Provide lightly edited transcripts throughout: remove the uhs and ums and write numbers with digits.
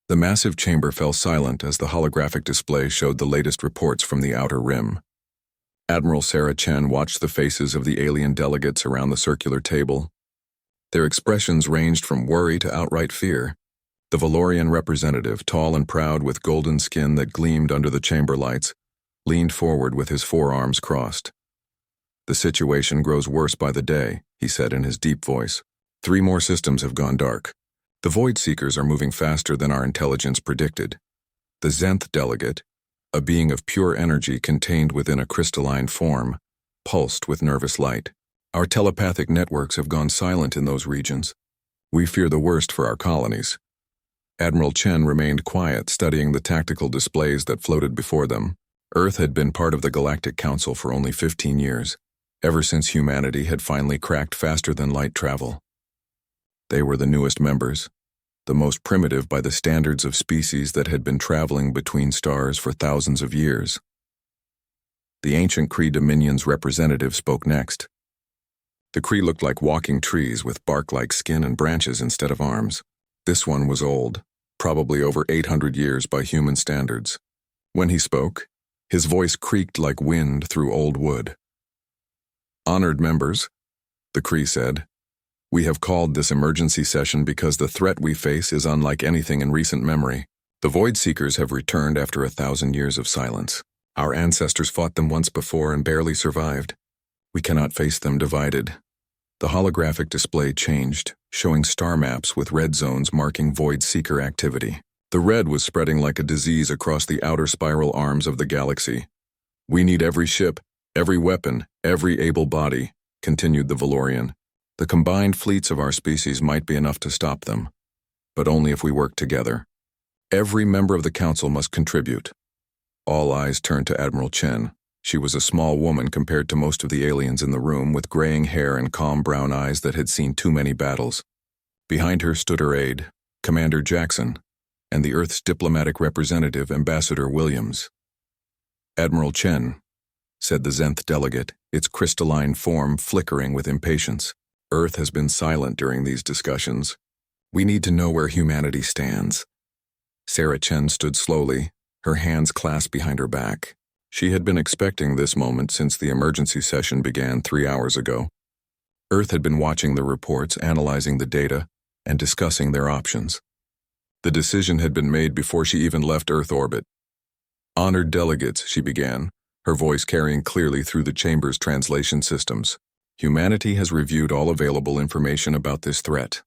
The massive chamber fell silent as the holographic display showed the latest reports from the outer rim. Admiral Sarah Chen watched the faces of the alien delegates around the circular table. Their expressions ranged from worry to outright fear. The Valorian representative, tall and proud with golden skin that gleamed under the chamber lights, leaned forward with his forearms crossed. "The situation grows worse by the day," he said in his deep voice. "3 more systems have gone dark. The Void Seekers are moving faster than our intelligence predicted. The Zenth delegate, a being of pure energy contained within a crystalline form, pulsed with nervous light. Our telepathic networks have gone silent in those regions. We fear the worst for our colonies." Admiral Chen remained quiet, studying the tactical displays that floated before them. Earth had been part of the Galactic Council for only 15 years, ever since humanity had finally cracked faster-than-light travel. They were the newest members, the most primitive by the standards of species that had been traveling between stars for thousands of years. The ancient Kree Dominion's representative spoke next. The Kree looked like walking trees with bark-like skin and branches instead of arms. This one was old, probably over 800 years by human standards. When he spoke, his voice creaked like wind through old wood. "Honored members," the Kree said, "we have called this emergency session because the threat we face is unlike anything in recent memory. The Void Seekers have returned after 1,000 years of silence. Our ancestors fought them once before and barely survived. We cannot face them divided." The holographic display changed, showing star maps with red zones marking Void Seeker activity. The red was spreading like a disease across the outer spiral arms of the galaxy. "We need every ship, every weapon, every able body," continued the Valorian. "The combined fleets of our species might be enough to stop them, but only if we work together. Every member of the Council must contribute." All eyes turned to Admiral Chen. She was a small woman compared to most of the aliens in the room, with graying hair and calm brown eyes that had seen too many battles. Behind her stood her aide, Commander Jackson, and the Earth's diplomatic representative, Ambassador Williams. "Admiral Chen," said the Zenth delegate, its crystalline form flickering with impatience. "Earth has been silent during these discussions. We need to know where humanity stands." Sarah Chen stood slowly, her hands clasped behind her back. She had been expecting this moment since the emergency session began 3 hours ago. Earth had been watching the reports, analyzing the data, and discussing their options. The decision had been made before she even left Earth orbit. "Honored delegates," she began, her voice carrying clearly through the chamber's translation systems. "Humanity has reviewed all available information about this threat.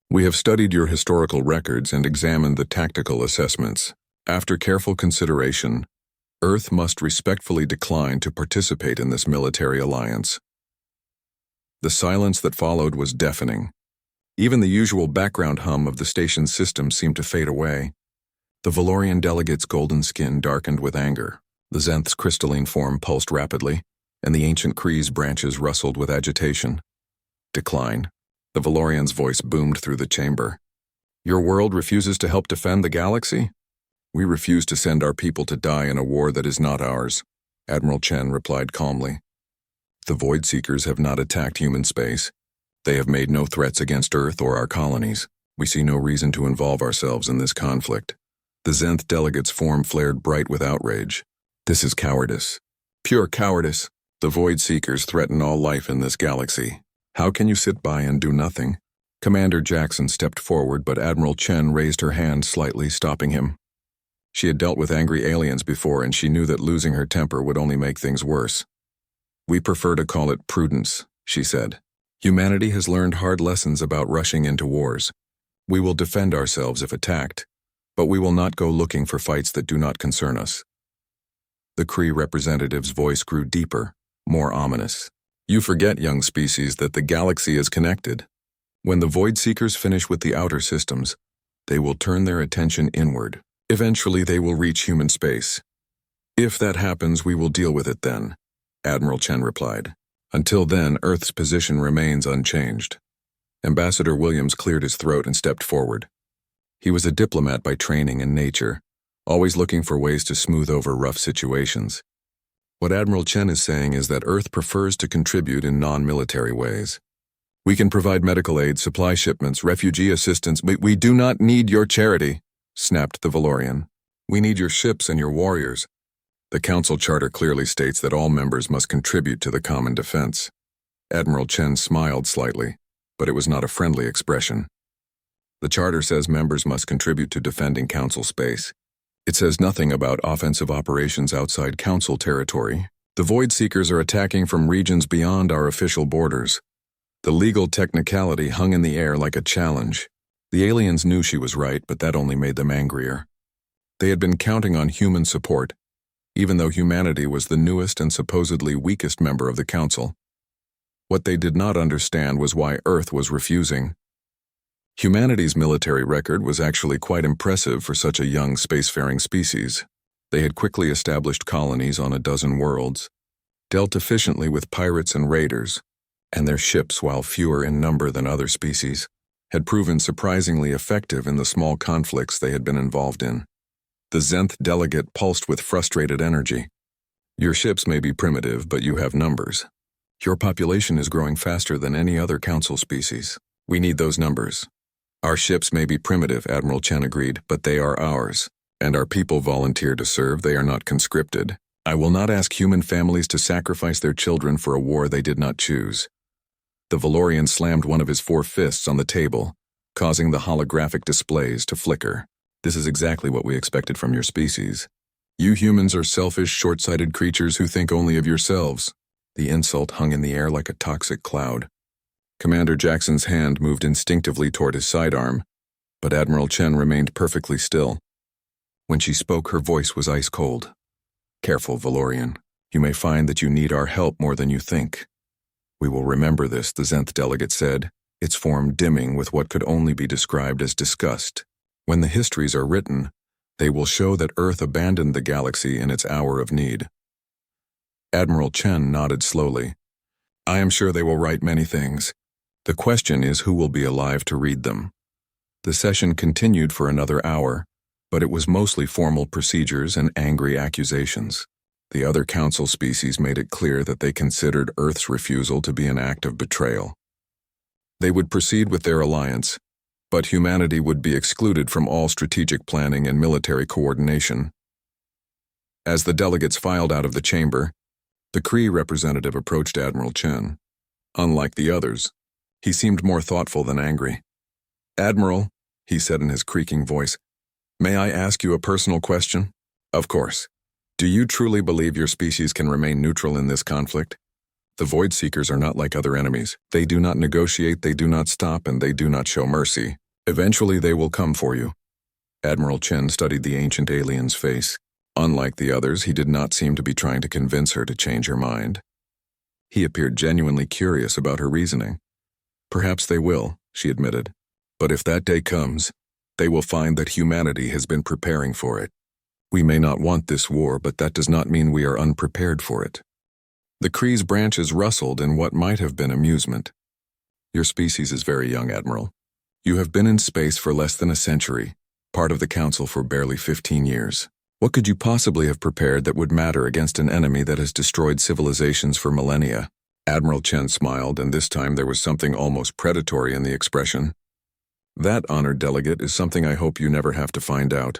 We have studied your historical records and examined the tactical assessments. After careful consideration, Earth must respectfully decline to participate in this military alliance." The silence that followed was deafening. Even the usual background hum of the station's system seemed to fade away. The Valorian delegate's golden skin darkened with anger. The Zenth's crystalline form pulsed rapidly, and the ancient Kree's branches rustled with agitation. "Decline." The Valorian's voice boomed through the chamber. "Your world refuses to help defend the galaxy? We refuse to send our people to die in a war that is not ours," Admiral Chen replied calmly. "The Void Seekers have not attacked human space. They have made no threats against Earth or our colonies. We see no reason to involve ourselves in this conflict." The Zenth delegate's form flared bright with outrage. "This is cowardice. Pure cowardice. The Void Seekers threaten all life in this galaxy. How can you sit by and do nothing?" Commander Jackson stepped forward, but Admiral Chen raised her hand slightly, stopping him. She had dealt with angry aliens before, and she knew that losing her temper would only make things worse. "We prefer to call it prudence," she said. "Humanity has learned hard lessons about rushing into wars. We will defend ourselves if attacked, but we will not go looking for fights that do not concern us." The Kree representative's voice grew deeper, more ominous. "You forget, young species, that the galaxy is connected. When the Void Seekers finish with the outer systems, they will turn their attention inward. Eventually they will reach human space. If that happens, we will deal with it then," Admiral Chen replied. "Until then, Earth's position remains unchanged." Ambassador Williams cleared his throat and stepped forward. He was a diplomat by training and nature, always looking for ways to smooth over rough situations. "What Admiral Chen is saying is that Earth prefers to contribute in non-military ways. We can provide medical aid, supply shipments, refugee assistance. We do not need your charity," snapped the Valorian. "We need your ships and your warriors. The Council Charter clearly states that all members must contribute to the common defense." Admiral Chen smiled slightly, but it was not a friendly expression. "The Charter says members must contribute to defending Council space. It says nothing about offensive operations outside Council territory. The Void Seekers are attacking from regions beyond our official borders." The legal technicality hung in the air like a challenge. The aliens knew she was right, but that only made them angrier. They had been counting on human support, even though humanity was the newest and supposedly weakest member of the Council. What they did not understand was why Earth was refusing. Humanity's military record was actually quite impressive for such a young spacefaring species. They had quickly established colonies on a dozen worlds, dealt efficiently with pirates and raiders, and their ships, while fewer in number than other species, had proven surprisingly effective in the small conflicts they had been involved in. The Zenth delegate pulsed with frustrated energy. "Your ships may be primitive, but you have numbers. Your population is growing faster than any other Council species. We need those numbers." "Our ships may be primitive," Admiral Chen agreed, "but they are ours. And our people volunteer to serve. They are not conscripted. I will not ask human families to sacrifice their children for a war they did not choose." The Valorian slammed one of his 4 fists on the table, causing the holographic displays to flicker. "This is exactly what we expected from your species. You humans are selfish, short-sighted creatures who think only of yourselves." The insult hung in the air like a toxic cloud. Commander Jackson's hand moved instinctively toward his sidearm, but Admiral Chen remained perfectly still. When she spoke, her voice was ice cold. "Careful, Valorian. You may find that you need our help more than you think." "We will remember this," the Zenth delegate said, its form dimming with what could only be described as disgust. "When the histories are written, they will show that Earth abandoned the galaxy in its hour of need." Admiral Chen nodded slowly. "I am sure they will write many things. The question is who will be alive to read them." The session continued for another hour, but it was mostly formal procedures and angry accusations. The other Council species made it clear that they considered Earth's refusal to be an act of betrayal. They would proceed with their alliance, but humanity would be excluded from all strategic planning and military coordination. As the delegates filed out of the chamber, the Kree representative approached Admiral Chen. Unlike the others, he seemed more thoughtful than angry. "Admiral," he said in his creaking voice, "may I ask you a personal question?" "Of course. Do you truly believe your species can remain neutral in this conflict? The Void Seekers are not like other enemies. They do not negotiate, they do not stop, and they do not show mercy. Eventually they will come for you." Admiral Chen studied the ancient alien's face. Unlike the others, he did not seem to be trying to convince her to change her mind. He appeared genuinely curious about her reasoning. "Perhaps they will," she admitted. "But if that day comes, they will find that humanity has been preparing for it. We may not want this war, but that does not mean we are unprepared for it." The Kree's branches rustled in what might have been amusement. "Your species is very young, Admiral. You have been in space for less than a century, part of the Council for barely 15 years. What could you possibly have prepared that would matter against an enemy that has destroyed civilizations for millennia?" Admiral Chen smiled, and this time there was something almost predatory in the expression. "That, honored delegate, is something I hope you never have to find out.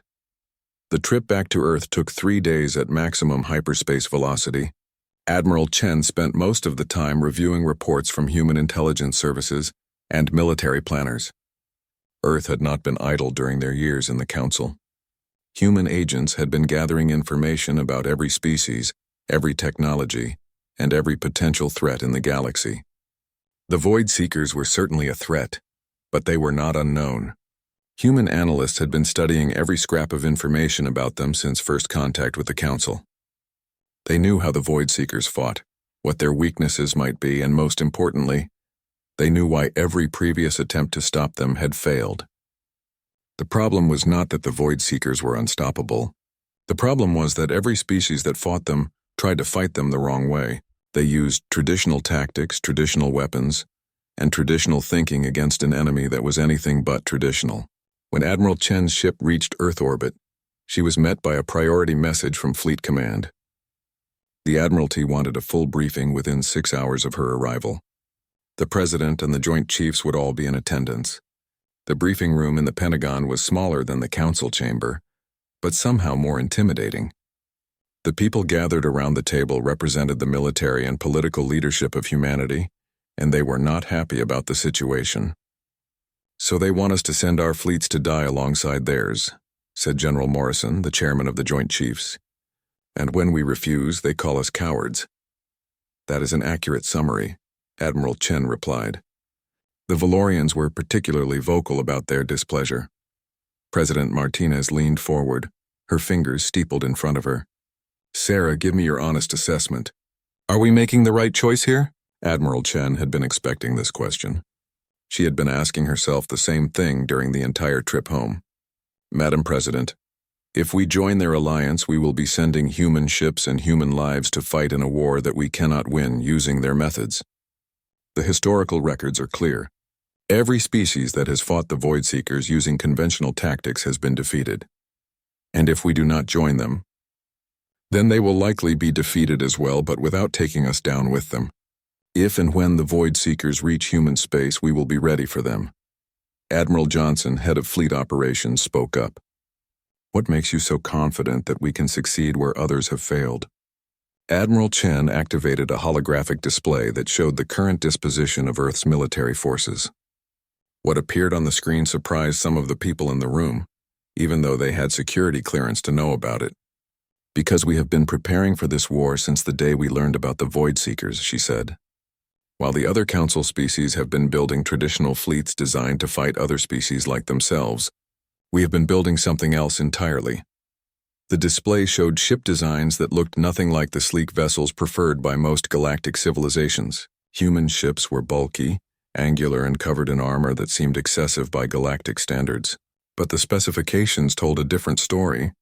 The trip back to Earth took 3 days at maximum hyperspace velocity. Admiral Chen spent most of the time reviewing reports from human intelligence services and military planners. Earth had not been idle during their years in the Council. Human agents had been gathering information about every species, every technology, and every potential threat in the galaxy. The Void Seekers were certainly a threat, but they were not unknown. Human analysts had been studying every scrap of information about them since first contact with the Council. They knew how the Void Seekers fought, what their weaknesses might be, and most importantly, they knew why every previous attempt to stop them had failed. The problem was not that the Void Seekers were unstoppable. The problem was that every species that fought them tried to fight them the wrong way. They used traditional tactics, traditional weapons, and traditional thinking against an enemy that was anything but traditional. When Admiral Chen's ship reached Earth orbit, she was met by a priority message from Fleet Command. The Admiralty wanted a full briefing within 6 hours of her arrival. The President and the Joint Chiefs would all be in attendance. The briefing room in the Pentagon was smaller than the council chamber, but somehow more intimidating. The people gathered around the table represented the military and political leadership of humanity, and they were not happy about the situation. "So they want us to send our fleets to die alongside theirs," said General Morrison, the chairman of the Joint Chiefs. "And when we refuse, they call us cowards." "That is an accurate summary," Admiral Chen replied. The Valorians were particularly vocal about their displeasure. President Martinez leaned forward, her fingers steepled in front of her. "Sarah, give me your honest assessment. Are we making the right choice here?" Admiral Chen had been expecting this question. She had been asking herself the same thing during the entire trip home. "Madam President, if we join their alliance, we will be sending human ships and human lives to fight in a war that we cannot win using their methods. The historical records are clear. Every species that has fought the Void Seekers using conventional tactics has been defeated. And if we do not join them, then they will likely be defeated as well, but without taking us down with them. If and when the Void Seekers reach human space, we will be ready for them." Admiral Johnson, head of fleet operations, spoke up. "What makes you so confident that we can succeed where others have failed?" Admiral Chen activated a holographic display that showed the current disposition of Earth's military forces. What appeared on the screen surprised some of the people in the room, even though they had security clearance to know about it. "Because we have been preparing for this war since the day we learned about the Void Seekers," she said. "While the other council species have been building traditional fleets designed to fight other species like themselves, we have been building something else entirely." The display showed ship designs that looked nothing like the sleek vessels preferred by most galactic civilizations. Human ships were bulky, angular, and covered in armor that seemed excessive by galactic standards. But the specifications told a different story.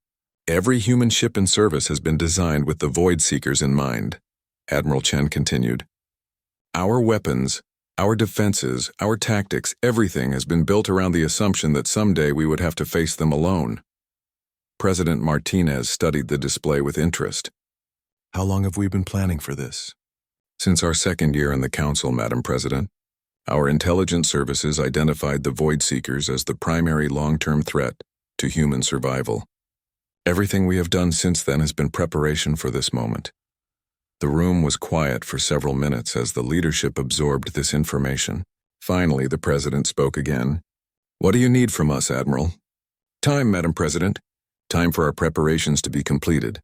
"Every human ship in service has been designed with the Void Seekers in mind," Admiral Chen continued. "Our weapons, our defenses, our tactics, everything has been built around the assumption that someday we would have to face them alone." President Martinez studied the display with interest. "How long have we been planning for this?" "Since our second year in the Council, Madam President. Our intelligence services identified the Void Seekers as the primary long-term threat to human survival. Everything we have done since then has been preparation for this moment." The room was quiet for several minutes as the leadership absorbed this information. Finally, the President spoke again. "What do you need from us, Admiral?" "Time, Madam President. Time for our preparations to be completed.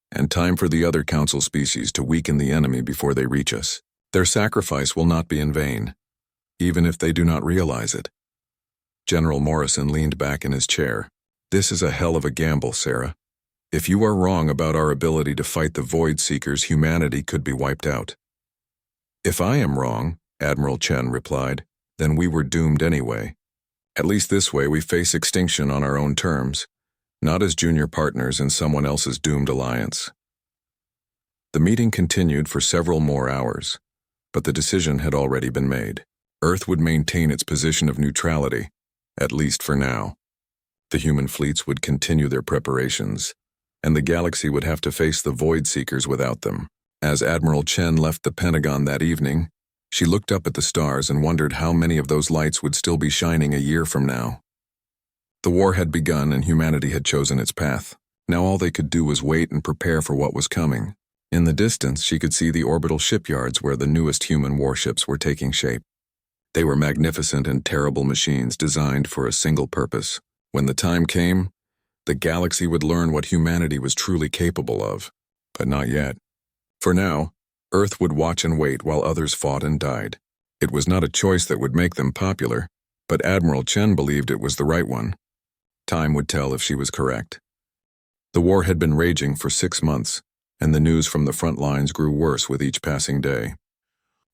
And time for the other Council species to weaken the enemy before they reach us. Their sacrifice will not be in vain, even if they do not realize it." General Morrison leaned back in his chair. "This is a hell of a gamble, Sarah. If you are wrong about our ability to fight the Void Seekers, humanity could be wiped out." "If I am wrong," Admiral Chen replied, "then we were doomed anyway. At least this way we face extinction on our own terms, not as junior partners in someone else's doomed alliance." The meeting continued for several more hours, but the decision had already been made. Earth would maintain its position of neutrality, at least for now. The human fleets would continue their preparations, and the galaxy would have to face the Void Seekers without them. As Admiral Chen left the Pentagon that evening, she looked up at the stars and wondered how many of those lights would still be shining a year from now. The war had begun and humanity had chosen its path. Now all they could do was wait and prepare for what was coming. In the distance, she could see the orbital shipyards where the newest human warships were taking shape. They were magnificent and terrible machines designed for a single purpose. When the time came, the galaxy would learn what humanity was truly capable of. But not yet. For now, Earth would watch and wait while others fought and died. It was not a choice that would make them popular, but Admiral Chen believed it was the right one. Time would tell if she was correct. The war had been raging for 6 months, and the news from the front lines grew worse with each passing day.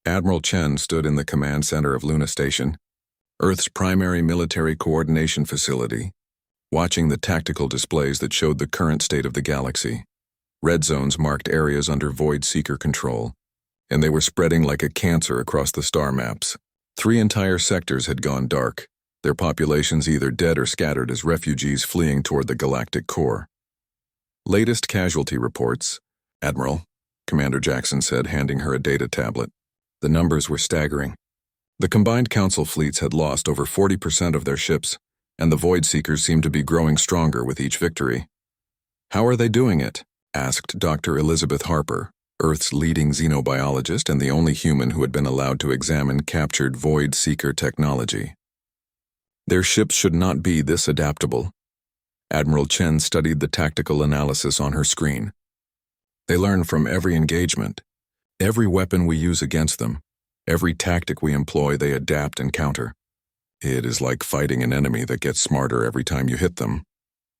Admiral Chen stood in the command center of Luna Station, Earth's primary military coordination facility, watching the tactical displays that showed the current state of the galaxy. Red zones marked areas under Void Seeker control, and they were spreading like a cancer across the star maps. 3 entire sectors had gone dark, their populations either dead or scattered as refugees fleeing toward the galactic core. "Latest casualty reports, Admiral," Commander Jackson said, handing her a data tablet. The numbers were staggering. The combined Council fleets had lost over 40% of their ships, and the Void Seekers seemed to be growing stronger with each victory. "How are they doing it?" asked Dr. Elizabeth Harper, Earth's leading xenobiologist and the only human who had been allowed to examine captured Void Seeker technology. "Their ships should not be this adaptable." Admiral Chen studied the tactical analysis on her screen. "They learn from every engagement. Every weapon we use against them, every tactic we employ, they adapt and counter. It is like fighting an enemy that gets smarter every time you hit them."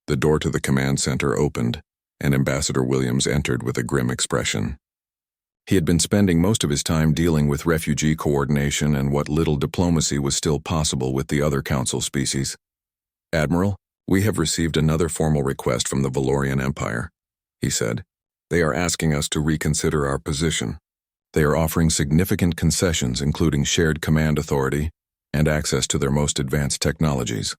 The door to the command center opened, and Ambassador Williams entered with a grim expression. He had been spending most of his time dealing with refugee coordination and what little diplomacy was still possible with the other Council species. "Admiral, we have received another formal request from the Valorian Empire," he said. "They are asking us to reconsider our position. They are offering significant concessions, including shared command authority and access to their most advanced technologies."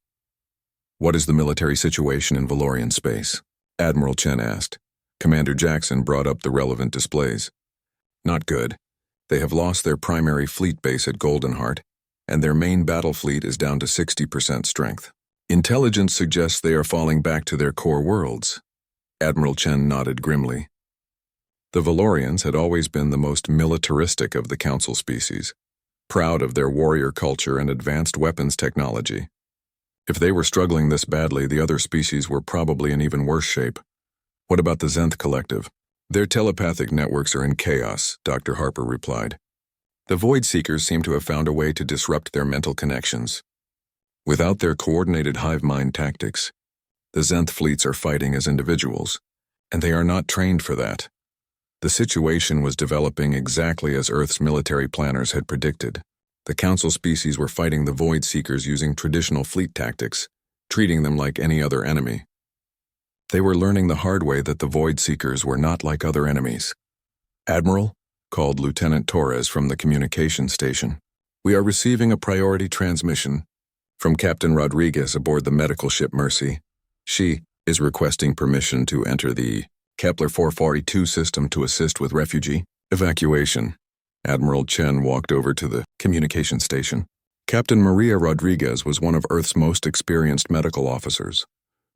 "What is the military situation in Valorian space?" Admiral Chen asked. Commander Jackson brought up the relevant displays. "Not good. They have lost their primary fleet base at Goldenheart, and their main battle fleet is down to 60% strength. Intelligence suggests they are falling back to their core worlds." Admiral Chen nodded grimly. The Valorians had always been the most militaristic of the Council species, proud of their warrior culture and advanced weapons technology. If they were struggling this badly, the other species were probably in even worse shape. "What about the Zenth Collective?" "Their telepathic networks are in chaos," Dr. Harper replied. "The Void Seekers seem to have found a way to disrupt their mental connections. Without their coordinated hive mind tactics, the Zenth fleets are fighting as individuals, and they are not trained for that." The situation was developing exactly as Earth's military planners had predicted. The Council species were fighting the Void Seekers using traditional fleet tactics, treating them like any other enemy. They were learning the hard way that the Void Seekers were not like other enemies. "Admiral," called Lieutenant Torres from the communication station, "we are receiving a priority transmission from Captain Rodriguez aboard the medical ship Mercy. She is requesting permission to enter the Kepler 442 system to assist with refugee evacuation." Admiral Chen walked over to the communication station. Captain Maria Rodriguez was one of Earth's most experienced medical officers,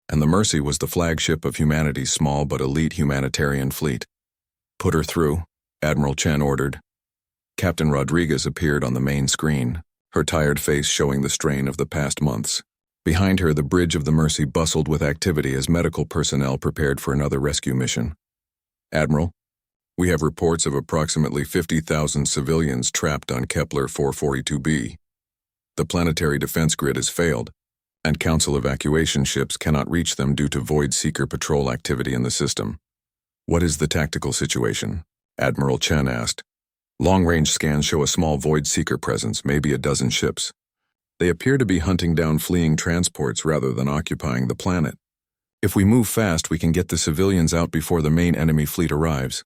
and the Mercy was the flagship of humanity's small but elite humanitarian fleet. "Put her through," Admiral Chen ordered. Captain Rodriguez appeared on the main screen, her tired face showing the strain of the past months. Behind her, the bridge of the Mercy bustled with activity as medical personnel prepared for another rescue mission. "Admiral, we have reports of approximately 50,000 civilians trapped on Kepler 442b. The planetary defense grid has failed, and Council evacuation ships cannot reach them due to Void Seeker patrol activity in the system." "What is the tactical situation?" Admiral Chen asked. "Long-range scans show a small Void Seeker presence, maybe a dozen ships. They appear to be hunting down fleeing transports rather than occupying the planet. If we move fast, we can get the civilians out before the main enemy fleet arrives."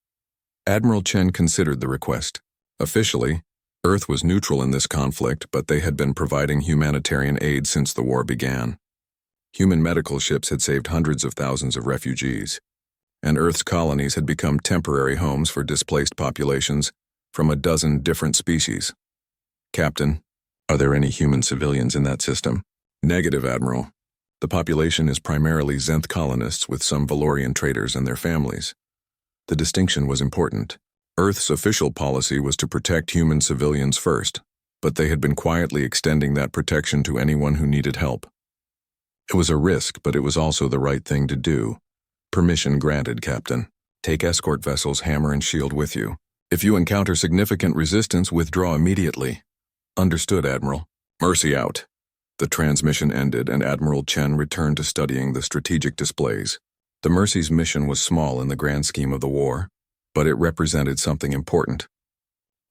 Admiral Chen considered the request. Officially, Earth was neutral in this conflict, but they had been providing humanitarian aid since the war began. Human medical ships had saved hundreds of thousands of refugees, and Earth's colonies had become temporary homes for displaced populations from a dozen different species. "Captain, are there any human civilians in that system?" "Negative, Admiral. The population is primarily Zenth colonists with some Valorian traders and their families." The distinction was important. Earth's official policy was to protect human civilians first, but they had been quietly extending that protection to anyone who needed help. It was a risk, but it was also the right thing to do. "Permission granted, Captain. Take escort vessels Hammer and Shield with you. If you encounter significant resistance, withdraw immediately." "Understood, Admiral." "Mercy out." The transmission ended, and Admiral Chen returned to studying the strategic displays. The Mercy's mission was small in the grand scheme of the war, but it represented something important.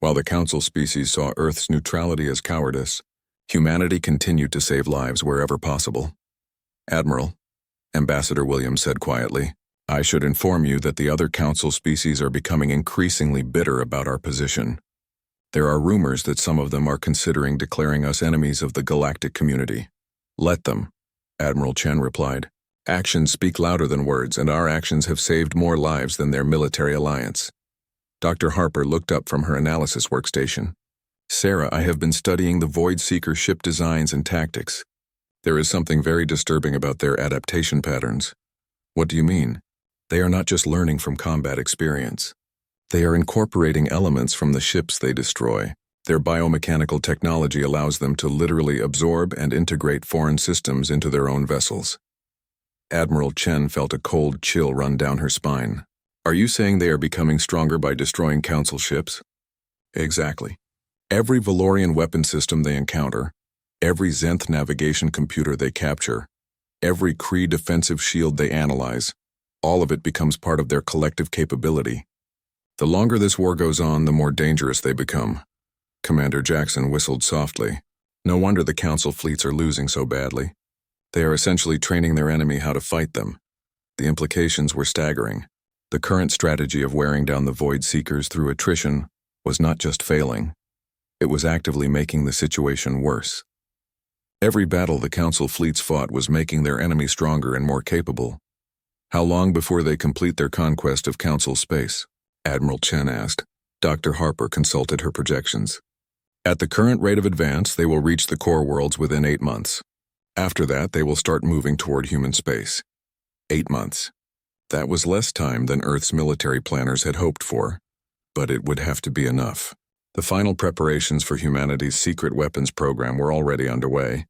While the Council species saw Earth's neutrality as cowardice, humanity continued to save lives wherever possible. "Admiral," Ambassador Williams said quietly, "I should inform you that the other Council species are becoming increasingly bitter about our position. There are rumors that some of them are considering declaring us enemies of the galactic community." "Let them," Admiral Chen replied. "Actions speak louder than words, and our actions have saved more lives than their military alliance." Dr. Harper looked up from her analysis workstation. Sarah, I have been studying the Void Seeker ship designs and tactics. There is something very disturbing about their adaptation patterns. What do you mean? They are not just learning from combat experience. They are incorporating elements from the ships they destroy. Their biomechanical technology allows them to literally absorb and integrate foreign systems into their own vessels. Admiral Chen felt a cold chill run down her spine. Are you saying they are becoming stronger by destroying Council ships? Exactly. Every Valorian weapon system they encounter, every Zenth navigation computer they capture, every Kree defensive shield they analyze, all of it becomes part of their collective capability. The longer this war goes on, the more dangerous they become. Commander Jackson whistled softly. No wonder the Council fleets are losing so badly. They are essentially training their enemy how to fight them. The implications were staggering. The current strategy of wearing down the Void Seekers through attrition was not just failing. It was actively making the situation worse. Every battle the Council fleets fought was making their enemy stronger and more capable. How long before they complete their conquest of Council space? Admiral Chen asked. Dr. Harper consulted her projections. At the current rate of advance, they will reach the core worlds within 8 months. After that, they will start moving toward human space. 8 months. That was less time than Earth's military planners had hoped for, but it would have to be enough. The final preparations for humanity's secret weapons program were already underway,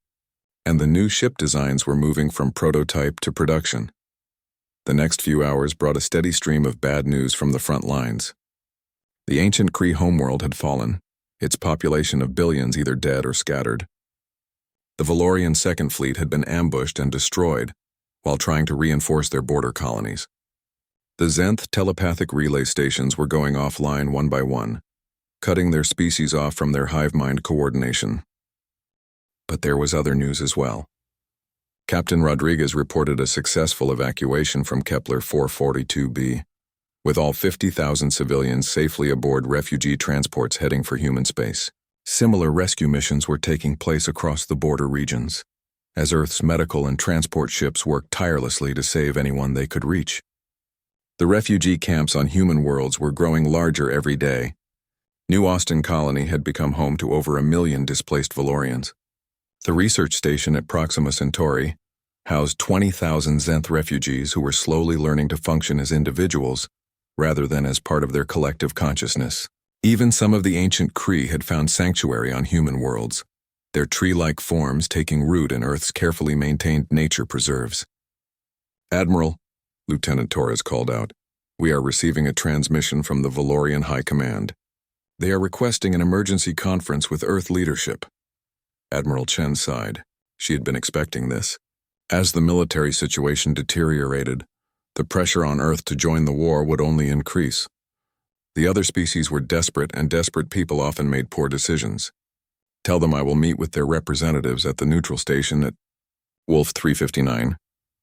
and the new ship designs were moving from prototype to production. The next few hours brought a steady stream of bad news from the front lines. The ancient Kree homeworld had fallen, its population of billions either dead or scattered. The Valorian Second Fleet had been ambushed and destroyed while trying to reinforce their border colonies. The Zenth telepathic relay stations were going offline one by one, cutting their species off from their hive mind coordination. But there was other news as well. Captain Rodriguez reported a successful evacuation from Kepler 442b, with all 50,000 civilians safely aboard refugee transports heading for human space. Similar rescue missions were taking place across the border regions, as Earth's medical and transport ships worked tirelessly to save anyone they could reach. The refugee camps on human worlds were growing larger every day. New Austin Colony had become home to over 1 million displaced Valorians. The research station at Proxima Centauri housed 20,000 Zenth refugees who were slowly learning to function as individuals rather than as part of their collective consciousness. Even some of the ancient Kree had found sanctuary on human worlds, their tree-like forms taking root in Earth's carefully maintained nature preserves. Admiral, Lieutenant Torres called out, we are receiving a transmission from the Valorian High Command. They are requesting an emergency conference with Earth leadership. Admiral Chen sighed. She had been expecting this. As the military situation deteriorated, the pressure on Earth to join the war would only increase. The other species were desperate, and desperate people often made poor decisions. Tell them I will meet with their representatives at the neutral station at Wolf 359.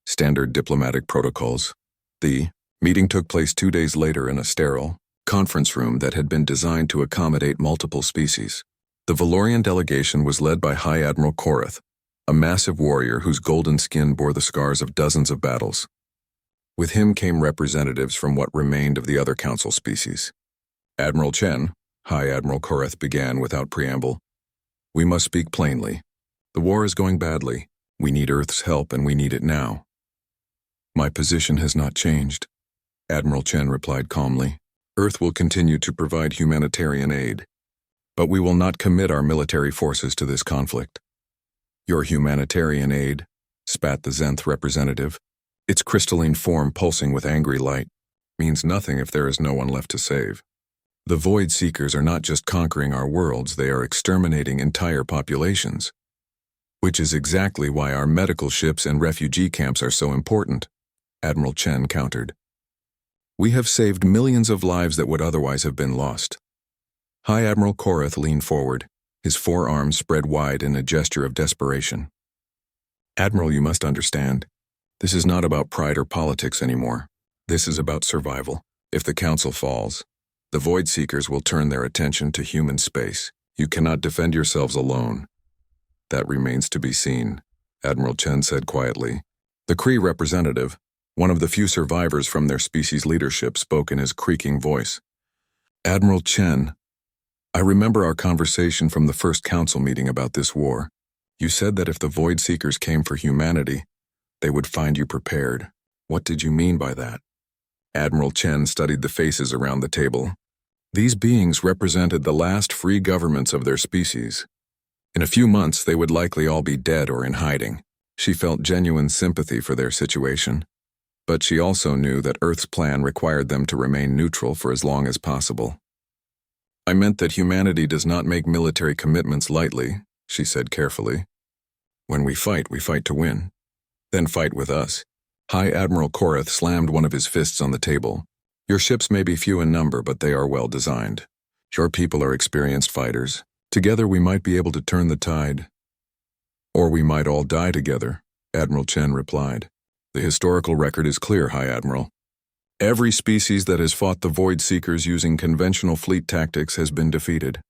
Standard diplomatic protocols. The meeting took place 2 days later in a sterile conference room that had been designed to accommodate multiple species. The Valorian delegation was led by High Admiral Korath, a massive warrior whose golden skin bore the scars of dozens of battles. With him came representatives from what remained of the other Council species. Admiral Chen, High Admiral Korath began without preamble. We must speak plainly. The war is going badly. We need Earth's help, and we need it now. My position has not changed, Admiral Chen replied calmly. Earth will continue to provide humanitarian aid, but we will not commit our military forces to this conflict. Your humanitarian aid, spat the Zenth representative, its crystalline form pulsing with angry light, means nothing if there is no one left to save. The Void Seekers are not just conquering our worlds, they are exterminating entire populations. Which is exactly why our medical ships and refugee camps are so important, Admiral Chen countered. We have saved millions of lives that would otherwise have been lost. High Admiral Korath leaned forward, his forearms spread wide in a gesture of desperation. Admiral, you must understand, this is not about pride or politics anymore. This is about survival. If the Council falls, the Void Seekers will turn their attention to human space. You cannot defend yourselves alone. That remains to be seen, Admiral Chen said quietly. The Kree representative, one of the few survivors from their species' leadership, spoke in his creaking voice. Admiral Chen, I remember our conversation from the first council meeting about this war. You said that if the Void Seekers came for humanity, they would find you prepared. What did you mean by that? Admiral Chen studied the faces around the table. These beings represented the last free governments of their species. In a few months, they would likely all be dead or in hiding. She felt genuine sympathy for their situation. But she also knew that Earth's plan required them to remain neutral for as long as possible. I meant that humanity does not make military commitments lightly, she said carefully. When we fight to win. Then fight with us. High Admiral Korath slammed one of his fists on the table. Your ships may be few in number, but they are well designed. Your people are experienced fighters. Together we might be able to turn the tide. Or we might all die together, Admiral Chen replied. The historical record is clear, High Admiral. Every species that has fought the Void Seekers using conventional fleet tactics has been defeated.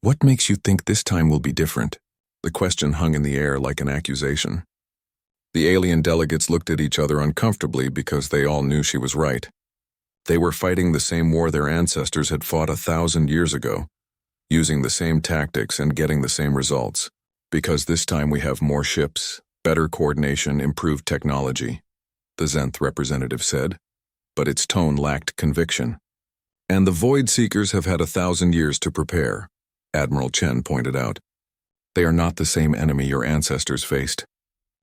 What makes you think this time will be different? The question hung in the air like an accusation. The alien delegates looked at each other uncomfortably because they all knew she was right. They were fighting the same war their ancestors had fought 1,000 years ago, using the same tactics and getting the same results. Because this time we have more ships, better coordination, improved technology, the Zenth representative said, but its tone lacked conviction. And the Void Seekers have had 1,000 years to prepare, Admiral Chen pointed out. They are not the same enemy your ancestors faced.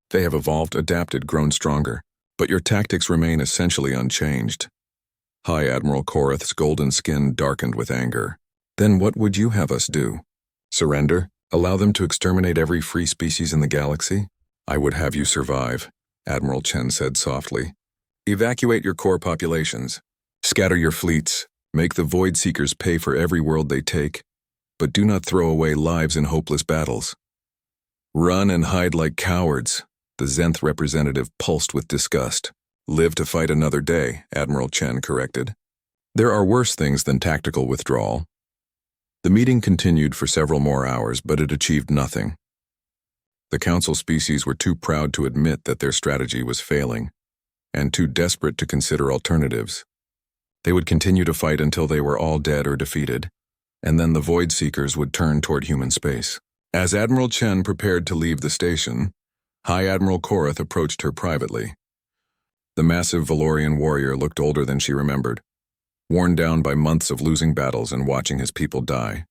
They have evolved, adapted, grown stronger, but your tactics remain essentially unchanged. High Admiral Korath's golden skin darkened with anger. Then what would you have us do? Surrender? Allow them to exterminate every free species in the galaxy? I would have you survive, Admiral Chen said softly. Evacuate your core populations. Scatter your fleets. Make the Void Seekers pay for every world they take. But do not throw away lives in hopeless battles. Run and hide like cowards, the Zenth representative pulsed with disgust. Live to fight another day, Admiral Chen corrected. There are worse things than tactical withdrawal. The meeting continued for several more hours, but it achieved nothing. The council species were too proud to admit that their strategy was failing, and too desperate to consider alternatives. They would continue to fight until they were all dead or defeated, and then the Void Seekers would turn toward human space. As Admiral Chen prepared to leave the station, High Admiral Korath approached her privately. The massive Valorian warrior looked older than she remembered, worn down by months of losing battles and watching his people die.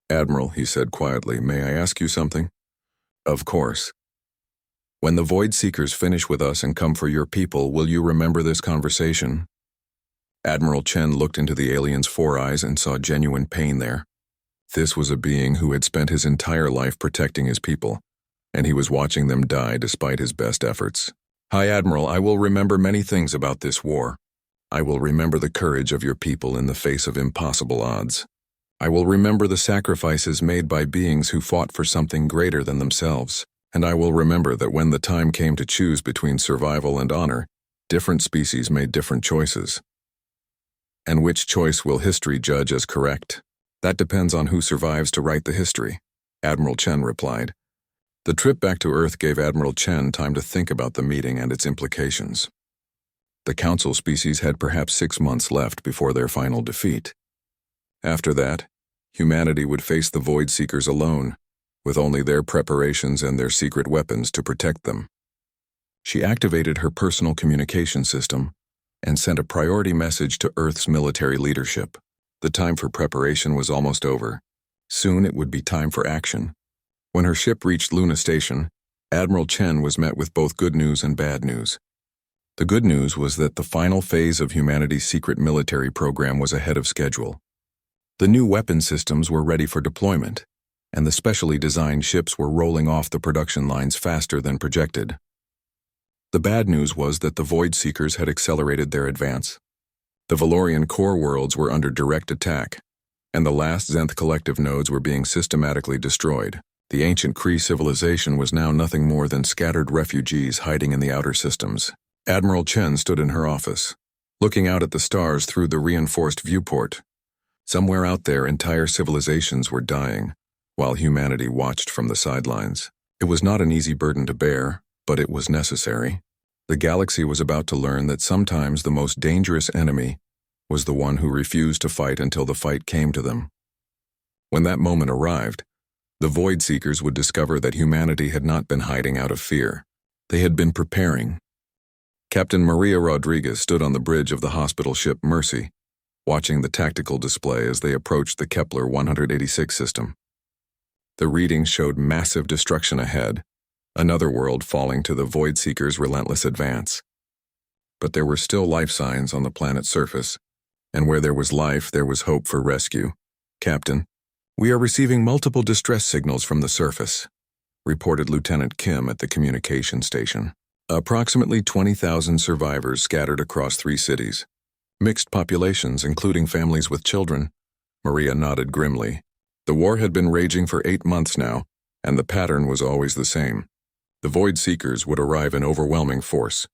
Admiral, he said quietly, may I ask you something? Of course. When the Void Seekers finish with us and come for your people, will you remember this conversation? Admiral Chen looked into the alien's four eyes and saw genuine pain there. This was a being who had spent his entire life protecting his people, and he was watching them die despite his best efforts. High Admiral, I will remember many things about this war. I will remember the courage of your people in the face of impossible odds. I will remember the sacrifices made by beings who fought for something greater than themselves. And I will remember that when the time came to choose between survival and honor, different species made different choices. And which choice will history judge as correct? That depends on who survives to write the history, Admiral Chen replied. The trip back to Earth gave Admiral Chen time to think about the meeting and its implications. The Council species had perhaps 6 months left before their final defeat. After that, humanity would face the Void Seekers alone, with only their preparations and their secret weapons to protect them. She activated her personal communication system and sent a priority message to Earth's military leadership. The time for preparation was almost over. Soon it would be time for action. When her ship reached Luna Station, Admiral Chen was met with both good news and bad news. The good news was that the final phase of humanity's secret military program was ahead of schedule. The new weapon systems were ready for deployment, and the specially designed ships were rolling off the production lines faster than projected. The bad news was that the Void Seekers had accelerated their advance. The Valorian core worlds were under direct attack, and the last Zenth collective nodes were being systematically destroyed. The ancient Kree civilization was now nothing more than scattered refugees hiding in the outer systems. Admiral Chen stood in her office, looking out at the stars through the reinforced viewport. Somewhere out there, entire civilizations were dying, while humanity watched from the sidelines. It was not an easy burden to bear, but it was necessary. The galaxy was about to learn that sometimes the most dangerous enemy was the one who refused to fight until the fight came to them. When that moment arrived, the Void Seekers would discover that humanity had not been hiding out of fear. They had been preparing. Captain Maria Rodriguez stood on the bridge of the hospital ship Mercy, watching the tactical display as they approached the Kepler 186 system. The readings showed massive destruction ahead, another world falling to the Void Seekers' relentless advance. But there were still life signs on the planet's surface, and where there was life, there was hope for rescue. "Captain, we are receiving multiple distress signals from the surface," reported Lieutenant Kim at the communication station. "Approximately 20,000 survivors scattered across 3 cities. Mixed populations, including families with children." Maria nodded grimly. The war had been raging for 8 months now, and the pattern was always the same. The Void Seekers would arrive in overwhelming force,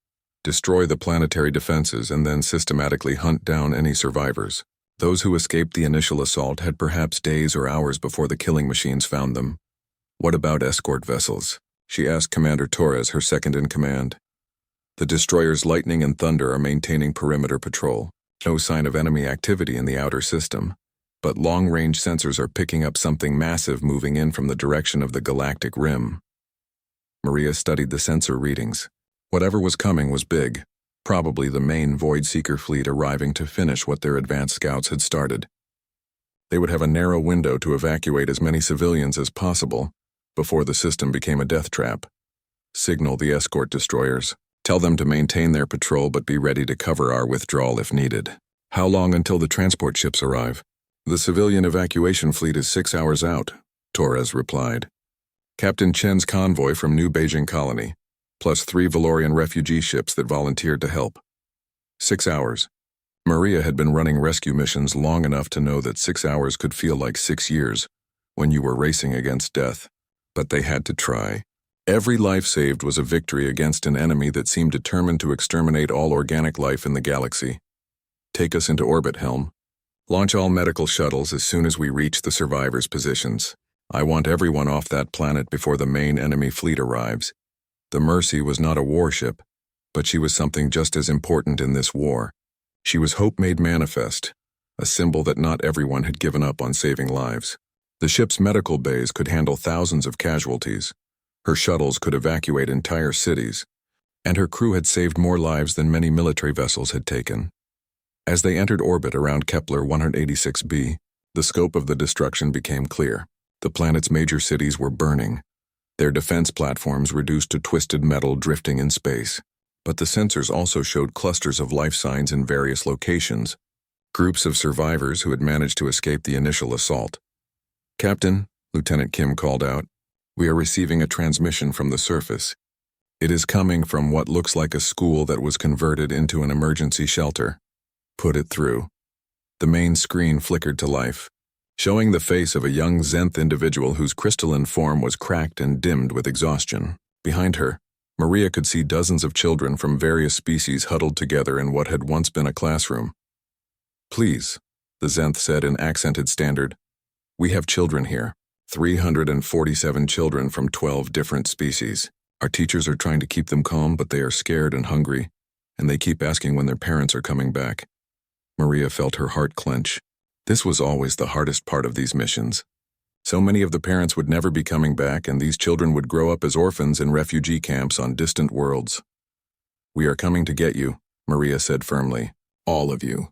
destroy the planetary defenses, and then systematically hunt down any survivors. Those who escaped the initial assault had perhaps days or hours before the killing machines found them. "What about escort vessels?" she asked Commander Torres, her second-in-command. "The destroyers Lightning and Thunder are maintaining perimeter patrol. No sign of enemy activity in the outer system, but long-range sensors are picking up something massive moving in from the direction of the Galactic Rim." Maria studied the sensor readings. Whatever was coming was big, probably the main Void Seeker fleet arriving to finish what their advanced scouts had started. They would have a narrow window to evacuate as many civilians as possible before the system became a death trap. "Signal the escort destroyers. Tell them to maintain their patrol but be ready to cover our withdrawal if needed." "How long until the transport ships arrive?" "The civilian evacuation fleet is 6 hours out," Torres replied. "Captain Chen's convoy from New Beijing Colony, plus 3 Valorian refugee ships that volunteered to help. 6 hours. Maria had been running rescue missions long enough to know that 6 hours could feel like 6 years when you were racing against death. But they had to try. Every life saved was a victory against an enemy that seemed determined to exterminate all organic life in the galaxy. "Take us into orbit, Helm. Launch all medical shuttles as soon as we reach the survivors' positions. I want everyone off that planet before the main enemy fleet arrives." The Mercy was not a warship, but she was something just as important in this war. She was hope made manifest, a symbol that not everyone had given up on saving lives. The ship's medical bays could handle thousands of casualties. Her shuttles could evacuate entire cities, and her crew had saved more lives than many military vessels had taken. As they entered orbit around Kepler 186b, the scope of the destruction became clear. The planet's major cities were burning, their defense platforms reduced to twisted metal drifting in space. But the sensors also showed clusters of life signs in various locations, groups of survivors who had managed to escape the initial assault. "Captain," Lieutenant Kim called out, "we are receiving a transmission from the surface. It is coming from what looks like a school that was converted into an emergency shelter." "Put it through." The main screen flickered to life, showing the face of a young Zenth individual whose crystalline form was cracked and dimmed with exhaustion. Behind her, Maria could see dozens of children from various species huddled together in what had once been a classroom. "Please," the Zenth said in accented standard, "we have children here. 347 children from 12 different species. Our teachers are trying to keep them calm, but they are scared and hungry, and they keep asking when their parents are coming back." Maria felt her heart clench. This was always the hardest part of these missions. So many of the parents would never be coming back, and these children would grow up as orphans in refugee camps on distant worlds. "We are coming to get you," Maria said firmly. "All of you.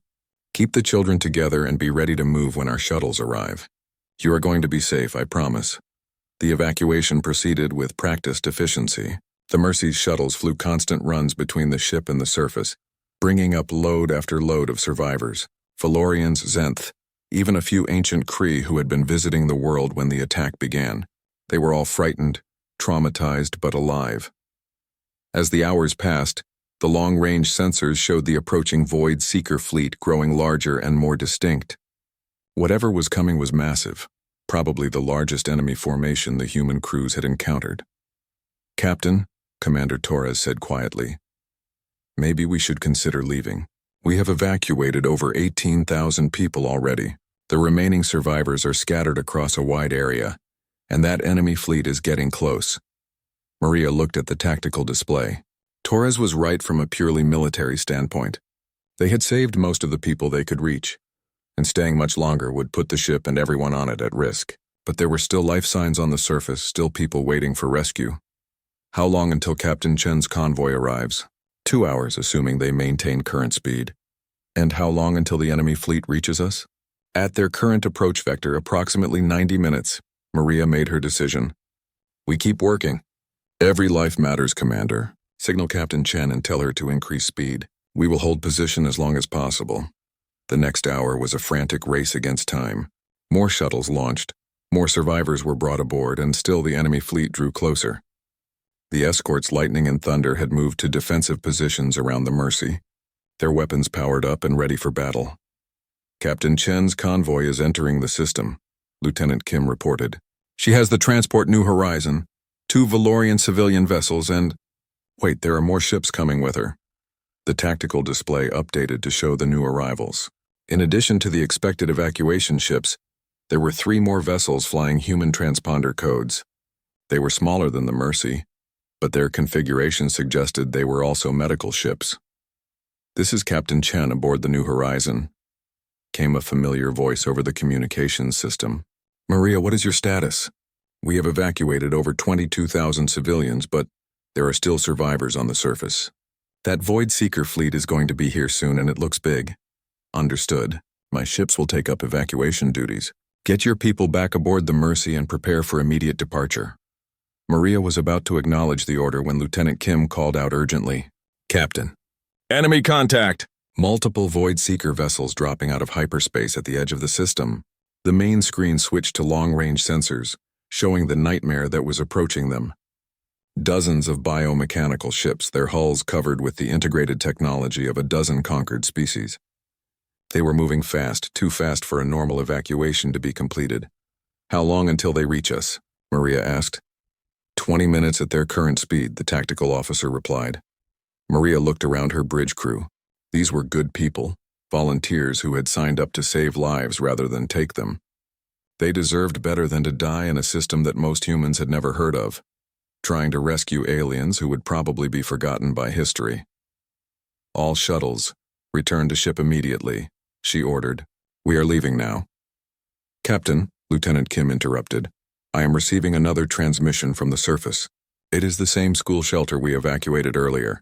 Keep the children together and be ready to move when our shuttles arrive. You are going to be safe, I promise." The evacuation proceeded with practiced efficiency. The Mercy's shuttles flew constant runs between the ship and the surface, bringing up load after load of survivors. Valorians, Zenth, even a few ancient Kree who had been visiting the world when the attack began. They were all frightened, traumatized, but alive. As the hours passed, the long-range sensors showed the approaching Void Seeker fleet growing larger and more distinct. Whatever was coming was massive, probably the largest enemy formation the human crews had encountered. "Captain," Commander Torres said quietly, "maybe we should consider leaving. We have evacuated over 18,000 people already. The remaining survivors are scattered across a wide area, and that enemy fleet is getting close." Maria looked at the tactical display. Torres was right from a purely military standpoint. They had saved most of the people they could reach, and staying much longer would put the ship and everyone on it at risk. But there were still life signs on the surface, still people waiting for rescue. How long until Captain Chen's convoy arrives? 2 hours, assuming they maintain current speed. And how long until the enemy fleet reaches us? At their current approach vector, approximately 90 minutes. Maria made her decision. We keep working. Every life matters, Commander. Signal Captain Chen and tell her to increase speed. We will hold position as long as possible. The next hour was a frantic race against time. More shuttles launched. More survivors were brought aboard, and still the enemy fleet drew closer. The escorts Lightning and Thunder had moved to defensive positions around the Mercy, their weapons powered up and ready for battle. Captain Chen's convoy is entering the system, Lieutenant Kim reported. She has the transport New Horizon, 2 Valorian civilian vessels, and... Wait, there are more ships coming with her. The tactical display updated to show the new arrivals. In addition to the expected evacuation ships, there were 3 more vessels flying human transponder codes. They were smaller than the Mercy, but their configuration suggested they were also medical ships. This is Captain Chen aboard the New Horizon, came a familiar voice over the communications system. Maria, what is your status? We have evacuated over 22,000 civilians, but there are still survivors on the surface. That Void Seeker fleet is going to be here soon, and it looks big. Understood. My ships will take up evacuation duties. Get your people back aboard the Mercy and prepare for immediate departure. Maria was about to acknowledge the order when Lieutenant Kim called out urgently. Captain. Enemy contact! Multiple Void Seeker vessels dropping out of hyperspace at the edge of the system. The main screen switched to long-range sensors, showing the nightmare that was approaching them. Dozens of biomechanical ships, their hulls covered with the integrated technology of a dozen conquered species. They were moving fast, too fast for a normal evacuation to be completed. How long until they reach us? Maria asked. 20 minutes at their current speed, the tactical officer replied. Maria looked around her bridge crew. These were good people, volunteers who had signed up to save lives rather than take them. They deserved better than to die in a system that most humans had never heard of, trying to rescue aliens who would probably be forgotten by history. All shuttles, return to ship immediately, she ordered. We are leaving now. Captain, Lieutenant Kim interrupted. I am receiving another transmission from the surface. It is the same school shelter we evacuated earlier.